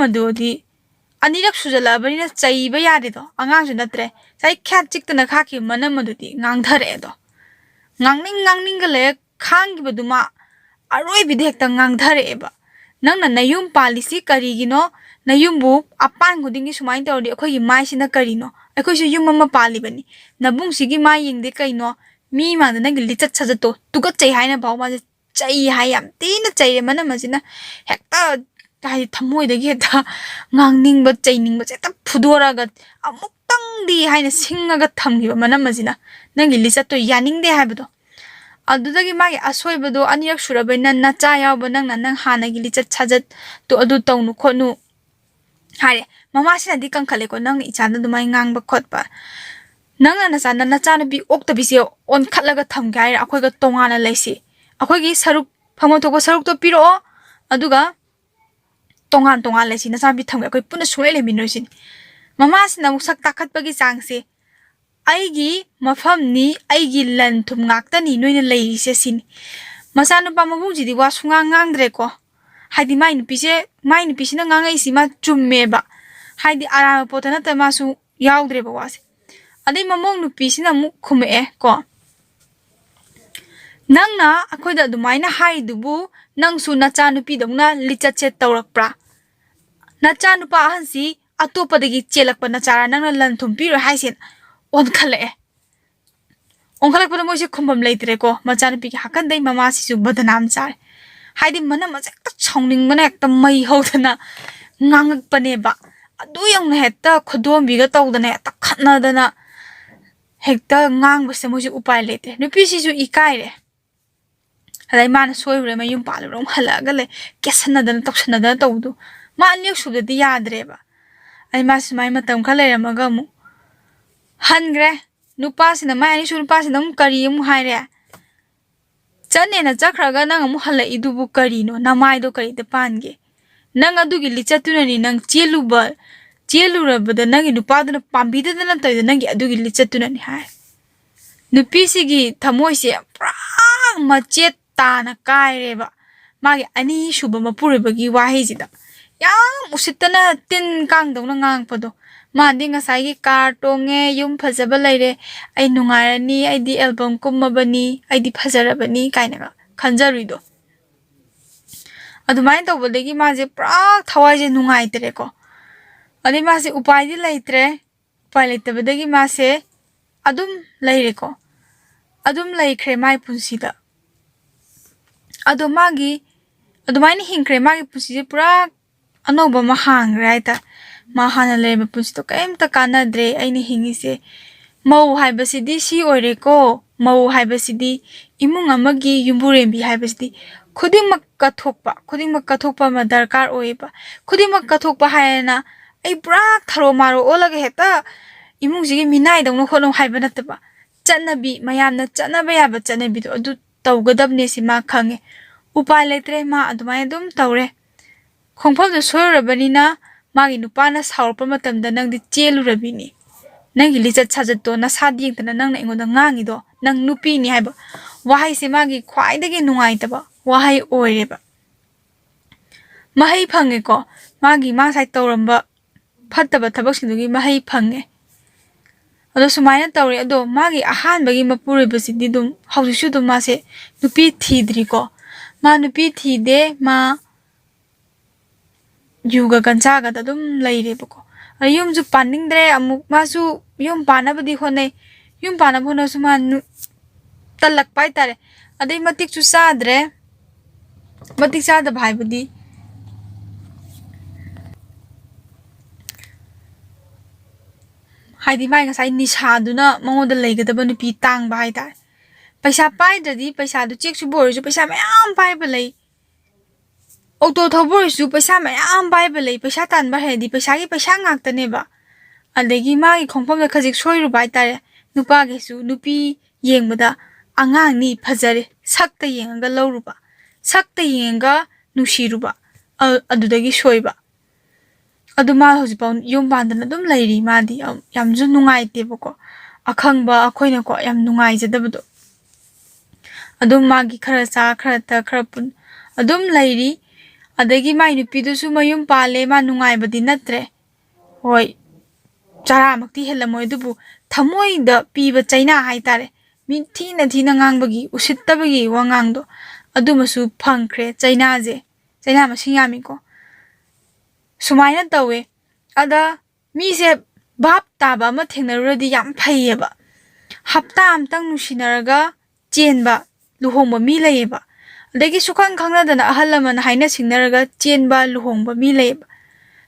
ꯑꯅꯤꯔꯛ ꯁꯨꯖꯜꯂꯛꯑꯕꯅꯤꯅ ꯆꯩꯕ ꯌꯥꯗꯦꯗꯣ ꯑꯉꯥꯡꯁꯨ ꯅꯠꯇ꯭ꯔꯦ ꯉꯁꯥꯏ ꯈ꯭ꯌꯥꯠ ꯆꯤꯛꯇꯅ ꯈꯥꯛꯈꯤꯕ ꯃꯅꯝ ꯑꯗꯨꯗꯤ ꯉꯥꯡꯊꯔꯛꯑꯦꯗꯣ ꯉꯥꯡꯅꯤꯡꯒ ꯂꯩꯔ ꯈꯥꯡꯈꯤꯕꯗꯨꯃ ꯑꯔꯣꯏꯕꯤꯗ ꯍꯦꯛꯇ ꯉꯥꯡꯊꯔꯛꯑꯦꯕ ꯅꯪꯅ ꯅꯌꯨꯝ ꯄꯥꯜꯂꯤꯁꯤ ꯀꯔꯤꯒꯤꯅꯣ ꯅꯌꯨꯝꯕꯨ ꯑꯄꯥꯟ ꯈꯨꯗꯤꯡꯒꯤ ꯁꯨꯃꯥꯏꯅ ꯇꯧꯔꯗꯤ ꯑꯩꯈꯣꯏꯒꯤ ꯃꯥꯏꯁꯤꯅ ꯀꯔꯤꯅꯣ ꯑꯩꯈꯣꯏꯁꯨ ꯌꯨꯝ ꯑꯃ ꯄꯥꯜꯂꯤꯕꯅꯤ ꯅꯕꯨꯡꯁꯤꯒꯤ ꯃꯥꯏ ꯌꯦꯡꯗꯦ ꯀꯩꯅꯣ ꯃꯤ ꯃꯥꯡꯗ ꯅꯪꯒꯤ ꯂꯤꯆꯠ ꯁꯥꯖꯠꯇꯣ ꯇꯨꯀꯠꯆꯩ ꯍꯥꯏꯅ ꯐꯥꯎ ꯃꯥꯁꯦ ꯆꯩ ꯍꯥꯏ ꯌꯥꯝ ꯊꯤꯅ ꯆꯩꯔꯦ ꯃꯅꯝ ꯑꯁꯤꯅ ꯍꯦꯛꯇ ꯍꯥꯏꯗꯤ ꯊꯃꯣꯏꯗꯒꯤ ꯍꯦꯛꯇ ꯉꯥꯡꯅꯤꯡꯕ ꯆꯩꯅꯤꯡꯕꯁꯦ ꯍꯦꯛꯇ ꯐꯨꯗꯣꯔꯒ ꯑꯃꯨꯛꯇꯪꯗꯤ ꯍꯥꯏꯅ ꯁꯤꯡꯉꯒ ꯊꯝꯈꯤꯕ ꯃꯅꯝ ꯑꯁꯤꯅ ꯅꯪꯒꯤ ꯂꯤꯆꯠꯇꯣ ꯌꯥꯅꯤꯡꯗꯦ ꯍꯥꯏꯕꯗꯣ ꯑꯗꯨꯗꯒꯤ ꯃꯥꯒꯤ ꯑꯁꯣꯏꯕꯗꯣ ꯑꯅꯤꯔꯛ ꯁꯨꯔꯕꯅꯤꯅ ꯅꯆꯥ ꯌꯥꯎꯕ ꯅꯪ ꯍꯥꯟꯅꯒꯤ ꯂꯤꯆꯠ ꯁꯥꯖꯠꯇꯣ ꯑꯗꯨ ꯇꯧꯅꯨ ꯈꯣꯠꯅꯨ ꯍꯥꯏꯔꯦ ꯃꯃꯥꯁꯤꯅꯗꯤ ꯀꯟꯈꯠꯂꯦꯀꯣ ꯅꯪꯅ ꯏꯆꯥꯗ ꯑꯗꯨꯃꯥꯏꯅ ꯉꯥꯡꯕ ꯈꯣꯠꯄ ꯅꯪꯅ ꯅꯆꯥꯅꯨꯄꯤ ꯑꯣꯛꯇꯕꯤꯁꯦ ꯑꯣꯟꯈꯠꯂꯒ ꯊꯝꯒꯦ ꯍꯥꯏꯔꯦ ꯑꯩꯈꯣꯏꯒ ꯇꯣꯉꯥꯟꯅ ꯂꯩꯁꯤ ꯑꯩꯈꯣꯏꯒꯤ ꯁꯔꯨꯛ ꯐꯪꯐꯝ ꯊꯣꯛꯄ ꯁꯔꯨꯛꯇꯣ ꯄꯤꯔꯛꯑꯣ ꯑꯗꯨꯒ ꯇꯣꯉꯥꯟ ꯂꯩꯁꯤ ꯅꯆꯥꯅꯨꯄꯤ ꯊꯝꯒꯦ ꯑꯩꯈꯣꯏ ꯄꯨꯟꯅ ꯁꯨꯡꯂꯩ ꯂꯩꯃꯤꯟꯅꯔꯣꯏꯁꯤꯅꯤ ꯃꯃꯥꯁꯤꯅ ꯑꯃꯨꯛ ꯁꯛ ꯇꯥꯈꯠꯄꯒꯤ ꯆꯥꯡꯁꯦ ꯑꯩꯒꯤ ꯃꯐꯝꯅꯤ ꯑꯩꯒꯤ ꯂꯟ ꯊꯨꯝ ꯉꯥꯛꯇꯅꯤ ꯅꯣꯏꯅ ꯂꯩꯔꯤꯁꯦ ꯁꯤꯅꯤ ꯃꯆꯥꯅꯨꯄꯥ ꯃꯕꯨꯡꯁꯤꯗꯤ ꯋꯥ ꯁꯨꯡꯉꯥꯡ ꯉꯥꯡꯗ꯭ꯔꯦꯀꯣ ꯍꯥꯏꯗꯤ ꯃꯥꯏ ꯅꯨꯄꯤꯁꯤꯅ ꯉꯥꯡꯉꯛꯏꯁꯤ ꯃꯥ ꯆꯨꯝꯃꯦꯕ ꯍꯥꯏꯗꯤ ꯑꯔꯥꯟꯕ ꯄꯣꯠꯇ ꯅꯠꯇ ꯃꯥꯁꯨ ꯌꯥꯎꯗ꯭ꯔꯦꯕ ꯋꯥꯁꯦ ꯑꯗꯩ ꯃꯃꯧ ꯅꯨꯄꯤꯁꯤꯅ ꯑꯃꯨꯛ ꯈꯨꯝꯃꯛꯑꯦ ꯀꯣ ꯅꯪꯅ ꯑꯩꯈꯣꯏꯗ ꯑꯗꯨꯃꯥꯏꯅ ꯍꯥꯏꯔꯤꯗꯨꯕꯨ ꯅꯪꯁꯨ ꯅꯆꯥꯅꯨꯄꯤꯗꯧꯅ ꯂꯤꯆꯠꯁꯦ ꯇꯧꯔꯛꯄ꯭ꯔꯥ ꯅꯆꯥꯅꯨꯄꯥ ꯑꯍꯟꯁꯤ ꯑꯇꯣꯞꯄꯗꯒꯤ ꯆꯦꯜꯂꯛꯄ ꯅꯆꯥꯔ ꯅꯪꯅ ꯂꯟ ꯊꯨꯝ ꯄꯤꯔꯣꯏ ꯍꯥꯏꯁꯦꯅ ꯑꯣꯟꯈꯠꯂꯛꯄꯗ ꯃꯣꯏꯁꯦ ꯈꯨꯝꯐꯝ ꯂꯩꯇ꯭ꯔꯦꯀꯣ ꯃꯆꯥꯅꯨꯄꯤꯒꯤ ꯍꯥꯀꯟꯗꯩ ꯃꯃꯥꯁꯤꯁꯨ ꯕꯗꯅꯥꯝ ꯆꯥꯔꯦ ꯍꯥꯏꯗꯤ ꯃꯅꯝ ꯑꯁꯦ ꯍꯦꯛꯇ ꯁꯥꯎꯅꯤꯡꯕꯅ ꯍꯦꯛꯇ ꯃꯩ ꯍꯧꯗꯅ ꯉꯥꯡꯉꯛꯄꯅꯦꯕ ꯑꯗꯨ ꯌꯧꯅ ꯍꯦꯛꯇ ꯈꯨꯗꯣꯝꯕꯤꯒ ꯇꯧꯗꯅ ꯍꯦꯛꯇ ꯈꯠꯅꯗꯅ ꯍꯦꯛꯇ ꯉꯥꯡꯕꯁꯦ ꯃꯣꯏꯁꯦ ꯎꯄꯥꯏ ꯂꯩꯇꯦ ꯅꯨꯄꯤꯁꯤꯁꯨ ꯏꯀꯥꯏꯔꯦ ꯑꯗꯩ ꯃꯥꯅ ꯁꯣꯏꯔꯨꯔꯦ ꯃꯌꯨꯝ ꯄꯥꯜꯂꯨꯔꯦ ꯑꯃꯨꯛ ꯍꯜꯂꯛꯑꯒ ꯂꯩ ꯀꯦꯁꯟꯅꯗꯅ ꯇꯧꯁꯟꯅꯗꯅ ꯇꯧꯕꯗꯣ ꯃꯥ ꯑꯅꯤꯔꯛ ꯁꯨꯕꯗꯗꯤ ꯌꯥꯗ꯭ꯔꯦꯕ ꯑꯩ ꯃꯥ ꯁꯨꯃꯥꯏꯅ ꯃꯇꯝ ꯈꯔ ꯂꯩꯔꯝꯃꯒ ꯑꯃꯨꯛ ꯍꯟꯈ꯭ꯔꯦ ꯅꯨꯄꯥꯁꯤꯅ ꯃꯥꯏ ꯑꯅꯤꯁꯨꯕ ꯅꯨꯄꯥꯁꯤꯅ ꯑꯃꯨꯛ ꯀꯔꯤ ꯑꯃꯨꯛ ꯍꯥꯏꯔꯦ ꯆꯠꯅꯦꯅ ꯆꯠꯈ꯭ꯔꯒ ꯅꯪ ꯑꯃꯨꯛ ꯍꯜꯂꯛꯏꯗꯨꯕꯨ ꯀꯔꯤꯅꯣ ꯅꯃꯥꯏꯗꯣ ꯀꯔꯤꯗ ꯄꯥꯟꯒꯦ ꯅꯪ ꯑꯗꯨꯒꯤ ꯂꯤꯆꯠꯇꯨꯅꯅꯤ ꯅꯪ ꯆꯦꯜꯂꯨꯔꯕꯗ ꯅꯪꯒꯤ ꯅꯨꯄꯥꯗꯨꯅ ꯄꯥꯝꯕꯤꯗꯗꯅ ꯇꯧꯔꯤꯗꯣ ꯅꯪꯒꯤ ꯑꯗꯨꯒꯤ ꯂꯤꯆꯠꯇꯨꯅꯅꯤ ꯍꯥꯏ ꯅꯨꯄꯤꯁꯤꯒꯤ ꯊꯃꯣꯏꯁꯦ ꯄꯨꯔꯥ ꯃꯆꯦꯠ ꯇꯥꯅ ꯀꯥꯏꯔꯦꯕ ꯃꯥꯒꯤ ꯑꯅꯤꯁꯨꯕ ꯃꯄꯨꯔꯣꯏꯕꯒꯤ ꯋꯥꯍꯩꯁꯤꯗ ꯌꯥꯝ ꯎꯁꯤꯠꯇꯅ ꯇꯤꯟ ꯀꯥꯡꯗꯧꯅ ꯉꯥꯡꯉꯛꯄꯗꯣ ꯃꯥꯗꯤ ꯉꯁꯥꯏꯒꯤ ꯀꯥꯔ ꯇꯣꯡꯉꯦ ꯌꯨꯝ ꯐꯖꯕ ꯂꯩꯔꯦ ꯑꯩ ꯅꯨꯡꯉꯥꯏꯔꯅꯤ ꯑꯩꯗꯤ ꯑꯦꯜꯕꯝ ꯀꯨꯝꯃꯕꯅꯤ ꯑꯩꯗꯤ ꯐꯖꯔꯕꯅꯤ ꯀꯥꯏꯅꯒ ꯈꯟꯖꯔꯨꯏꯗꯣ ꯑꯗꯨꯃꯥꯏꯅ ꯇꯧꯕꯗꯒꯤ ꯃꯥꯁꯦ ꯄꯨꯔꯥ ꯊꯋꯥꯏꯁꯦ ꯅꯨꯡꯉꯥꯏꯇ꯭ꯔꯦꯀꯣ ꯑꯗꯩ ꯃꯥꯁꯦ ꯎꯄꯥꯏꯗꯤ ꯂꯩꯇ꯭ꯔꯦ ꯎꯄꯥꯏ ꯂꯩꯇꯕꯗꯒꯤ ꯃꯥꯁꯦ ꯑꯗꯨꯝ ꯂꯩꯔꯦꯀꯣ ꯑꯗꯨꯝ ꯂꯩꯈ꯭ꯔꯦ ꯃꯥꯒꯤ ꯄꯨꯟꯁꯤꯗ ꯑꯗꯣ ꯃꯥꯒꯤ ꯑꯗꯨꯃꯥꯏꯅ ꯍꯤꯡꯈ꯭ꯔꯦ ꯃꯥꯒꯤ ꯄꯨꯟꯁꯤꯁꯦ ꯄꯨꯔꯥ ꯑꯅꯧꯕ ꯑꯃ ꯍꯥꯡꯈ꯭ꯔꯦ ꯍꯥꯏꯇꯥꯔꯦ ꯃꯥ ꯍꯥꯟꯅ ꯂꯩꯔꯤꯕ ꯄꯨꯟꯁꯤꯗꯣ ꯀꯩꯝꯇ ꯀꯥꯟꯅꯗ꯭ꯔꯦ ꯑꯩꯅ ꯍꯤꯡꯉꯤꯁꯦ ꯃꯧ ꯍꯥꯏꯕꯁꯤꯗꯤ ꯁꯤ ꯑꯣꯏꯔꯦꯀꯣ ꯃꯧ ꯍꯥꯏꯕꯁꯤꯗꯤ ꯏꯃꯨꯡ ꯑꯃꯒꯤ ꯌꯨꯝꯕꯨꯔꯦꯝꯕꯤ ꯍꯥꯏꯕꯁꯤꯗꯤ ꯈꯨꯗꯤꯡꯃꯛ ꯀꯠꯊꯣꯛꯄ ꯑꯃ ꯗꯔꯀꯥꯔ ꯑꯣꯏꯌꯦꯕ ꯈꯨꯗꯤꯡꯃꯛ ꯀꯠꯊꯣꯛꯄ ꯍꯥꯏꯔꯦꯅ ꯑꯩ ꯄꯨꯔꯥ ꯊꯔꯣ ꯃꯥꯔꯣ ꯑꯣꯜꯂꯒ ꯍꯦꯛꯇ ꯏꯃꯨꯡꯁꯤꯒꯤ ꯃꯤꯅꯥꯏꯗꯧꯅ ꯍꯣꯠꯅꯧ ꯍꯥꯏꯕ ꯅꯠꯇꯕ ꯆꯠꯅꯕꯤ ꯃꯌꯥꯝꯅ ꯆꯠꯅꯕ ꯌꯥꯕ ꯆꯠꯅꯕꯤꯗꯣ ꯑꯗꯨ ꯇꯧꯒꯗꯕꯅꯦ ꯁꯤ ꯃꯥ ꯈꯪꯉꯦ ꯎꯄꯥꯏ ꯂꯩꯇ꯭ꯔꯦ ꯃꯥ ꯑꯗꯨꯃꯥꯏꯅ ꯑꯗꯨꯝ ꯇꯧꯔꯦ ꯈꯣꯡꯐꯝꯗꯣ ꯁꯣꯏꯔꯨꯔꯕꯅꯤꯅ ꯃꯥꯒꯤ ꯅꯨꯄꯥꯅ ꯁꯥꯎꯔꯛꯄ ꯃꯇꯝꯗ ꯅꯪꯗꯤ ꯆꯦꯜꯂꯨꯔꯕꯤꯅꯤ ꯅꯪꯒꯤ ꯂꯤꯆꯠ ꯁꯥꯖꯠꯇꯣ ꯅꯁꯥꯗ ꯌꯦꯡꯗꯅ ꯅꯪꯅ ꯑꯩꯉꯣꯟꯗ ꯉꯥꯡꯉꯤꯗꯣ ꯅꯪ ꯅꯨꯄꯤꯅꯤ ꯍꯥꯏꯕ ꯋꯥꯍꯩꯁꯦ ꯃꯥꯒꯤ ꯈ꯭ꯋꯥꯏꯗꯒꯤ ꯅꯨꯡꯉꯥꯏꯇꯕ ꯋꯥꯍꯩ ꯑꯣꯏꯔꯦꯕ ꯃꯍꯩ ꯐꯪꯉꯦꯀꯣ ꯃꯥ ꯉꯁꯥꯏ ꯇꯧꯔꯝꯕ ꯐꯠꯇꯕ ꯊꯕꯛꯁꯤꯡꯗꯨꯒꯤ ꯃꯍꯩ ꯐꯪꯉꯦ ꯑꯗꯣ ꯁꯨꯃꯥꯏꯅ ꯇꯧꯔꯦ ꯑꯗꯣ ꯃꯥꯒꯤ ꯑꯍꯥꯟꯕꯒꯤ ꯃꯄꯨꯔꯣꯏꯕꯁꯤꯗꯤ ꯑꯗꯨꯝ ꯍꯧꯖꯤꯛꯁꯨ ꯑꯗꯨꯝ ꯃꯥꯁꯦ ꯅꯨꯄꯤ ꯊꯤꯗ꯭ꯔꯤꯀꯣ ꯃꯥ ꯅꯨꯄꯤ ꯊꯤꯗꯦ ꯃꯥ ꯌꯨꯒ ꯒꯟꯖꯥꯒꯗ ꯑꯗꯨꯝ ꯂꯩꯔꯦꯕꯀꯣ ꯌꯨꯝꯁꯨ ꯄꯥꯅꯤꯡꯗ꯭ꯔꯦ ꯑꯃꯨꯛ ꯃꯥꯁꯨ ꯌꯨꯝ ꯄꯥꯅꯕꯗꯤ ꯍꯣꯠꯅꯩ ꯌꯨꯝ ꯄꯥꯅꯕ ꯍꯣꯠꯅꯁꯨ ꯃꯥ ꯇꯜꯂꯛꯄ ꯍꯥꯏꯇꯥꯔꯦ ꯑꯗꯩ ꯃꯇꯤꯛꯁꯨ ꯆꯥꯗ꯭ꯔꯦ ꯃꯇꯤꯛ ꯆꯥꯗꯕ ꯍꯥꯏꯕꯗꯤ ꯃꯥꯏ ꯉꯁꯥꯏ ꯅꯤꯁꯥꯗꯨꯅ ꯃꯉꯣꯟꯗ ꯂꯩꯒꯗꯕ ꯅꯨꯄꯤ ꯇꯥꯡꯕ ꯍꯥꯏꯇꯥꯔꯦ ꯄꯩꯁꯥ ꯄꯥꯏꯗ꯭ꯔꯗꯤ ꯄꯩꯁꯥꯗꯨ ꯆꯦꯛ ꯁꯨꯕ ꯑꯣꯏꯔꯁꯨ ꯄꯩꯁꯥ ꯃꯌꯥꯝ ꯄꯥꯏꯕ ꯂꯩ ꯑꯣꯇꯣ ꯊꯧꯕ ꯑꯣꯏꯔꯁꯨ ꯄꯩꯁꯥ ꯃꯌꯥꯝ ꯄꯥꯏꯕ ꯂꯩ ꯄꯩꯁꯥ ꯇꯥꯟꯕ ꯍꯩꯔꯗꯤ ꯄꯩꯁꯥꯒꯤ ꯄꯩꯁꯥ ꯉꯥꯛꯇꯅꯦꯕ ꯑꯗꯒꯤ ꯃꯥꯒꯤ ꯈꯣꯡꯐꯝꯗ ꯈꯖꯤꯛ ꯁꯣꯏꯔꯨꯕ ꯍꯥꯏꯇꯥꯔꯦ ꯅꯨꯄꯥꯒꯤꯁꯨ ꯅꯨꯄꯤ ꯌꯦꯡꯕꯗ ꯑꯉꯥꯡꯅꯤ ꯐꯖꯔꯦ ꯁꯛꯇ ꯌꯦꯡꯉꯒ ꯂꯧꯔꯨꯕ ꯁꯛꯇ ꯌꯦꯡꯉꯒ ꯅꯨꯡꯁꯤꯔꯨꯕ ꯑꯗꯨꯗꯒꯤ ꯁꯣꯏꯕ ꯑꯗꯨ ꯃꯥ ꯍꯧꯖꯤꯛꯐꯥꯎ ꯌꯨꯝ ꯄꯥꯟꯗꯅ ꯑꯗꯨꯝ ꯂꯩꯔꯤ ꯃꯥꯗꯤ ꯌꯥꯝꯁꯨ ꯅꯨꯡꯉꯥꯏꯇꯦꯕꯀꯣ ꯑꯈꯪꯕ ꯑꯩꯈꯣꯏꯅꯀꯣ ꯌꯥꯝ ꯅꯨꯡꯉꯥꯏꯖꯗꯕꯗꯣ ꯑꯗꯨꯝ ꯃꯥꯒꯤ ꯈꯔ ꯆꯥ ꯈꯔ ꯊꯛ ꯈꯔ ꯄꯨꯟ ꯑꯗꯨꯝ ꯂꯩꯔꯤ ꯑꯗꯒꯤ ꯃꯥꯏ ꯅꯨꯄꯤꯗꯨꯁꯨ ꯃꯌꯨꯝ ꯄꯥꯜꯂꯦ ꯃꯥ ꯅꯨꯡꯉꯥꯏꯕꯗꯤ ꯅꯠꯇ꯭ꯔꯦ ꯍꯣꯏ ꯆꯔꯥꯃꯛꯇꯤ ꯍꯦꯜꯂꯝꯃꯣꯏ ꯑꯗꯨꯕꯨ ꯊꯃꯣꯏꯗ ꯄꯤꯕ ꯆꯩꯅꯥ ꯍꯥꯏꯇꯥꯔꯦ ꯃꯤ ꯊꯤꯅ ꯉꯥꯡꯕꯒꯤ ꯎꯁꯤꯠꯇꯕꯒꯤ ꯋꯥꯉꯥꯡꯗꯣ ꯑꯗꯨꯃꯁꯨ ꯐꯪꯈ꯭ꯔꯦ ꯆꯩꯅꯥꯁꯦ ꯆꯩꯅꯥ ꯃꯁꯤꯡ ꯌꯥꯝꯃꯤꯀꯣ ꯁꯨꯃꯥꯏꯅ ꯇꯧꯋꯦ ꯑꯗ ꯃꯤꯁꯦ ꯚꯥꯞ ꯇꯥꯕ ꯑꯃ ꯊꯦꯡꯅꯔꯨꯔꯗꯤ ꯌꯥꯝ ꯐꯩꯌꯦꯕ ꯍꯞꯇꯥ ꯑꯃꯇꯪ ꯅꯨꯡꯁꯤꯅꯔꯒ ꯆꯦꯟꯕ ꯂꯨꯍꯣꯡꯕ ꯃꯤ ꯂꯩꯌꯦꯕ ꯑꯗꯒꯤ ꯁꯨꯈꯪ ꯈꯪꯅꯗꯅ ꯑꯍꯜ ꯂꯃꯟ ꯍꯥꯏꯅ ꯁꯤꯡꯅꯔꯒ ꯆꯦꯟꯕ ꯂꯨꯍꯣꯡꯕ ꯃꯤ ꯂꯩꯌꯦꯕ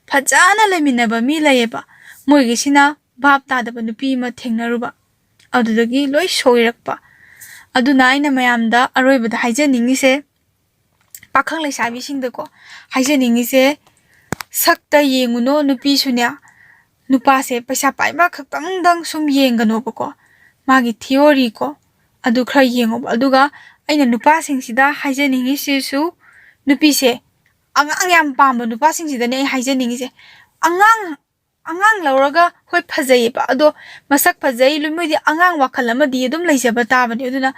ꯐꯖꯅ ꯂꯩꯃꯤꯟꯅꯕ ꯃꯤ ꯂꯩꯌꯦꯕ ꯃꯣꯏꯒꯤꯁꯤꯅ ꯚꯥꯞ ꯇꯥꯗꯕ ꯅꯨꯄꯤ ꯑꯃ ꯊꯦꯡꯅꯔꯨꯕ ꯑꯗꯨꯗꯒꯤ ꯂꯣꯏ ꯁꯣꯏꯔꯛꯄ ꯑꯗꯨꯅ ꯑꯩꯅ ꯃꯌꯥꯝꯗ ꯑꯔꯣꯏꯕꯗ ꯍꯥꯏꯖꯅꯤꯡꯉꯤꯁꯦ ꯄꯥꯈꯪ ꯂꯩꯁꯥꯕꯤꯁꯤꯡꯗꯀꯣ ꯍꯥꯏꯖꯅꯤꯡꯉꯤꯁꯦ ꯁꯛꯇ ꯌꯦꯡꯉꯨꯅꯣ ꯅꯨꯄꯤꯁꯨꯅꯦ ꯅꯨꯄꯥꯁꯦ ꯄꯩꯁా ꯄꯥꯏꯕ ꯈꯛꯇꯪꯗꯪ ꯁꯨꯝ ꯌꯦꯡꯒꯅꯣꯕꯀꯣ ꯃꯥꯒꯤ ꯊꯤꯑꯣꯔꯤꯀꯣ ꯑꯗꯨ ꯈꯔ ꯌꯦꯡꯉꯣꯕ ꯑꯗꯨꯒ ꯑꯩꯅ ꯅꯨꯄꯥꯁꯤꯡꯁꯤꯗ ꯍꯥꯏꯖꯅꯤꯡꯉꯤꯁꯤꯁꯨ ꯅꯨꯄꯤꯁꯦ ꯑꯉꯥꯡ ꯌꯥꯝ ꯄꯥꯝꯕ ꯅꯨꯄꯥꯁꯤꯡꯁꯤꯗꯅꯦ ꯑꯩ ꯍꯥꯏꯖꯅꯤꯡꯉꯤꯁꯦ ꯑꯉꯥꯡ ꯂꯧꯔꯒ ꯍꯣꯏ ꯐꯖꯩꯌꯦꯕ ꯑꯗꯣ ꯃꯁꯛ ꯐꯖꯩ ꯃꯣꯏꯗꯤ ꯑꯉꯥꯡ ꯋꯥꯈꯜ ꯑꯃꯗꯤ ꯑꯗꯨꯝ ꯂꯩꯖꯕ ꯇꯥꯕꯅꯤ ꯑꯗꯨꯅ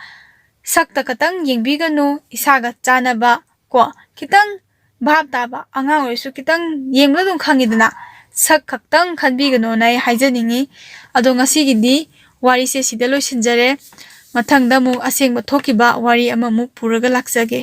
ꯁꯛꯇ ꯈꯛꯇꯪ ꯌꯦꯡꯕꯤꯒꯅꯨ ꯏꯁꯥꯒ ꯆꯥꯟꯅꯕ ꯀꯣ ꯈꯤꯇꯪ ꯚꯥꯞ ꯇꯥꯕ ꯑꯉꯥꯡ ꯑꯣꯏꯔꯁꯨ ꯈꯤꯇꯪ ꯌꯦꯡꯕꯗ ꯑꯗꯨꯝ ꯈꯪꯉꯤꯗꯅ ꯁꯛ ꯈꯛꯇꯪ ꯈꯟꯕꯤꯒꯅꯣꯅ ꯑꯩ ꯍꯥꯏꯖꯅꯤꯡꯉꯤ ꯑꯗꯣ ꯉꯁꯤꯒꯤꯗꯤ ꯋꯥꯔꯤꯁꯦ ꯁꯤꯗ ꯂꯣꯏꯁꯤꯟꯖꯔꯦ ꯃꯊꯪꯗ ꯑꯃꯨꯛ ꯑꯁꯦꯡꯕ ꯊꯣꯛꯈꯤꯕ ꯋꯥꯔꯤ ꯑꯃꯃꯨꯛ ꯄꯨꯔꯒ ꯂꯥꯛꯆꯒꯦ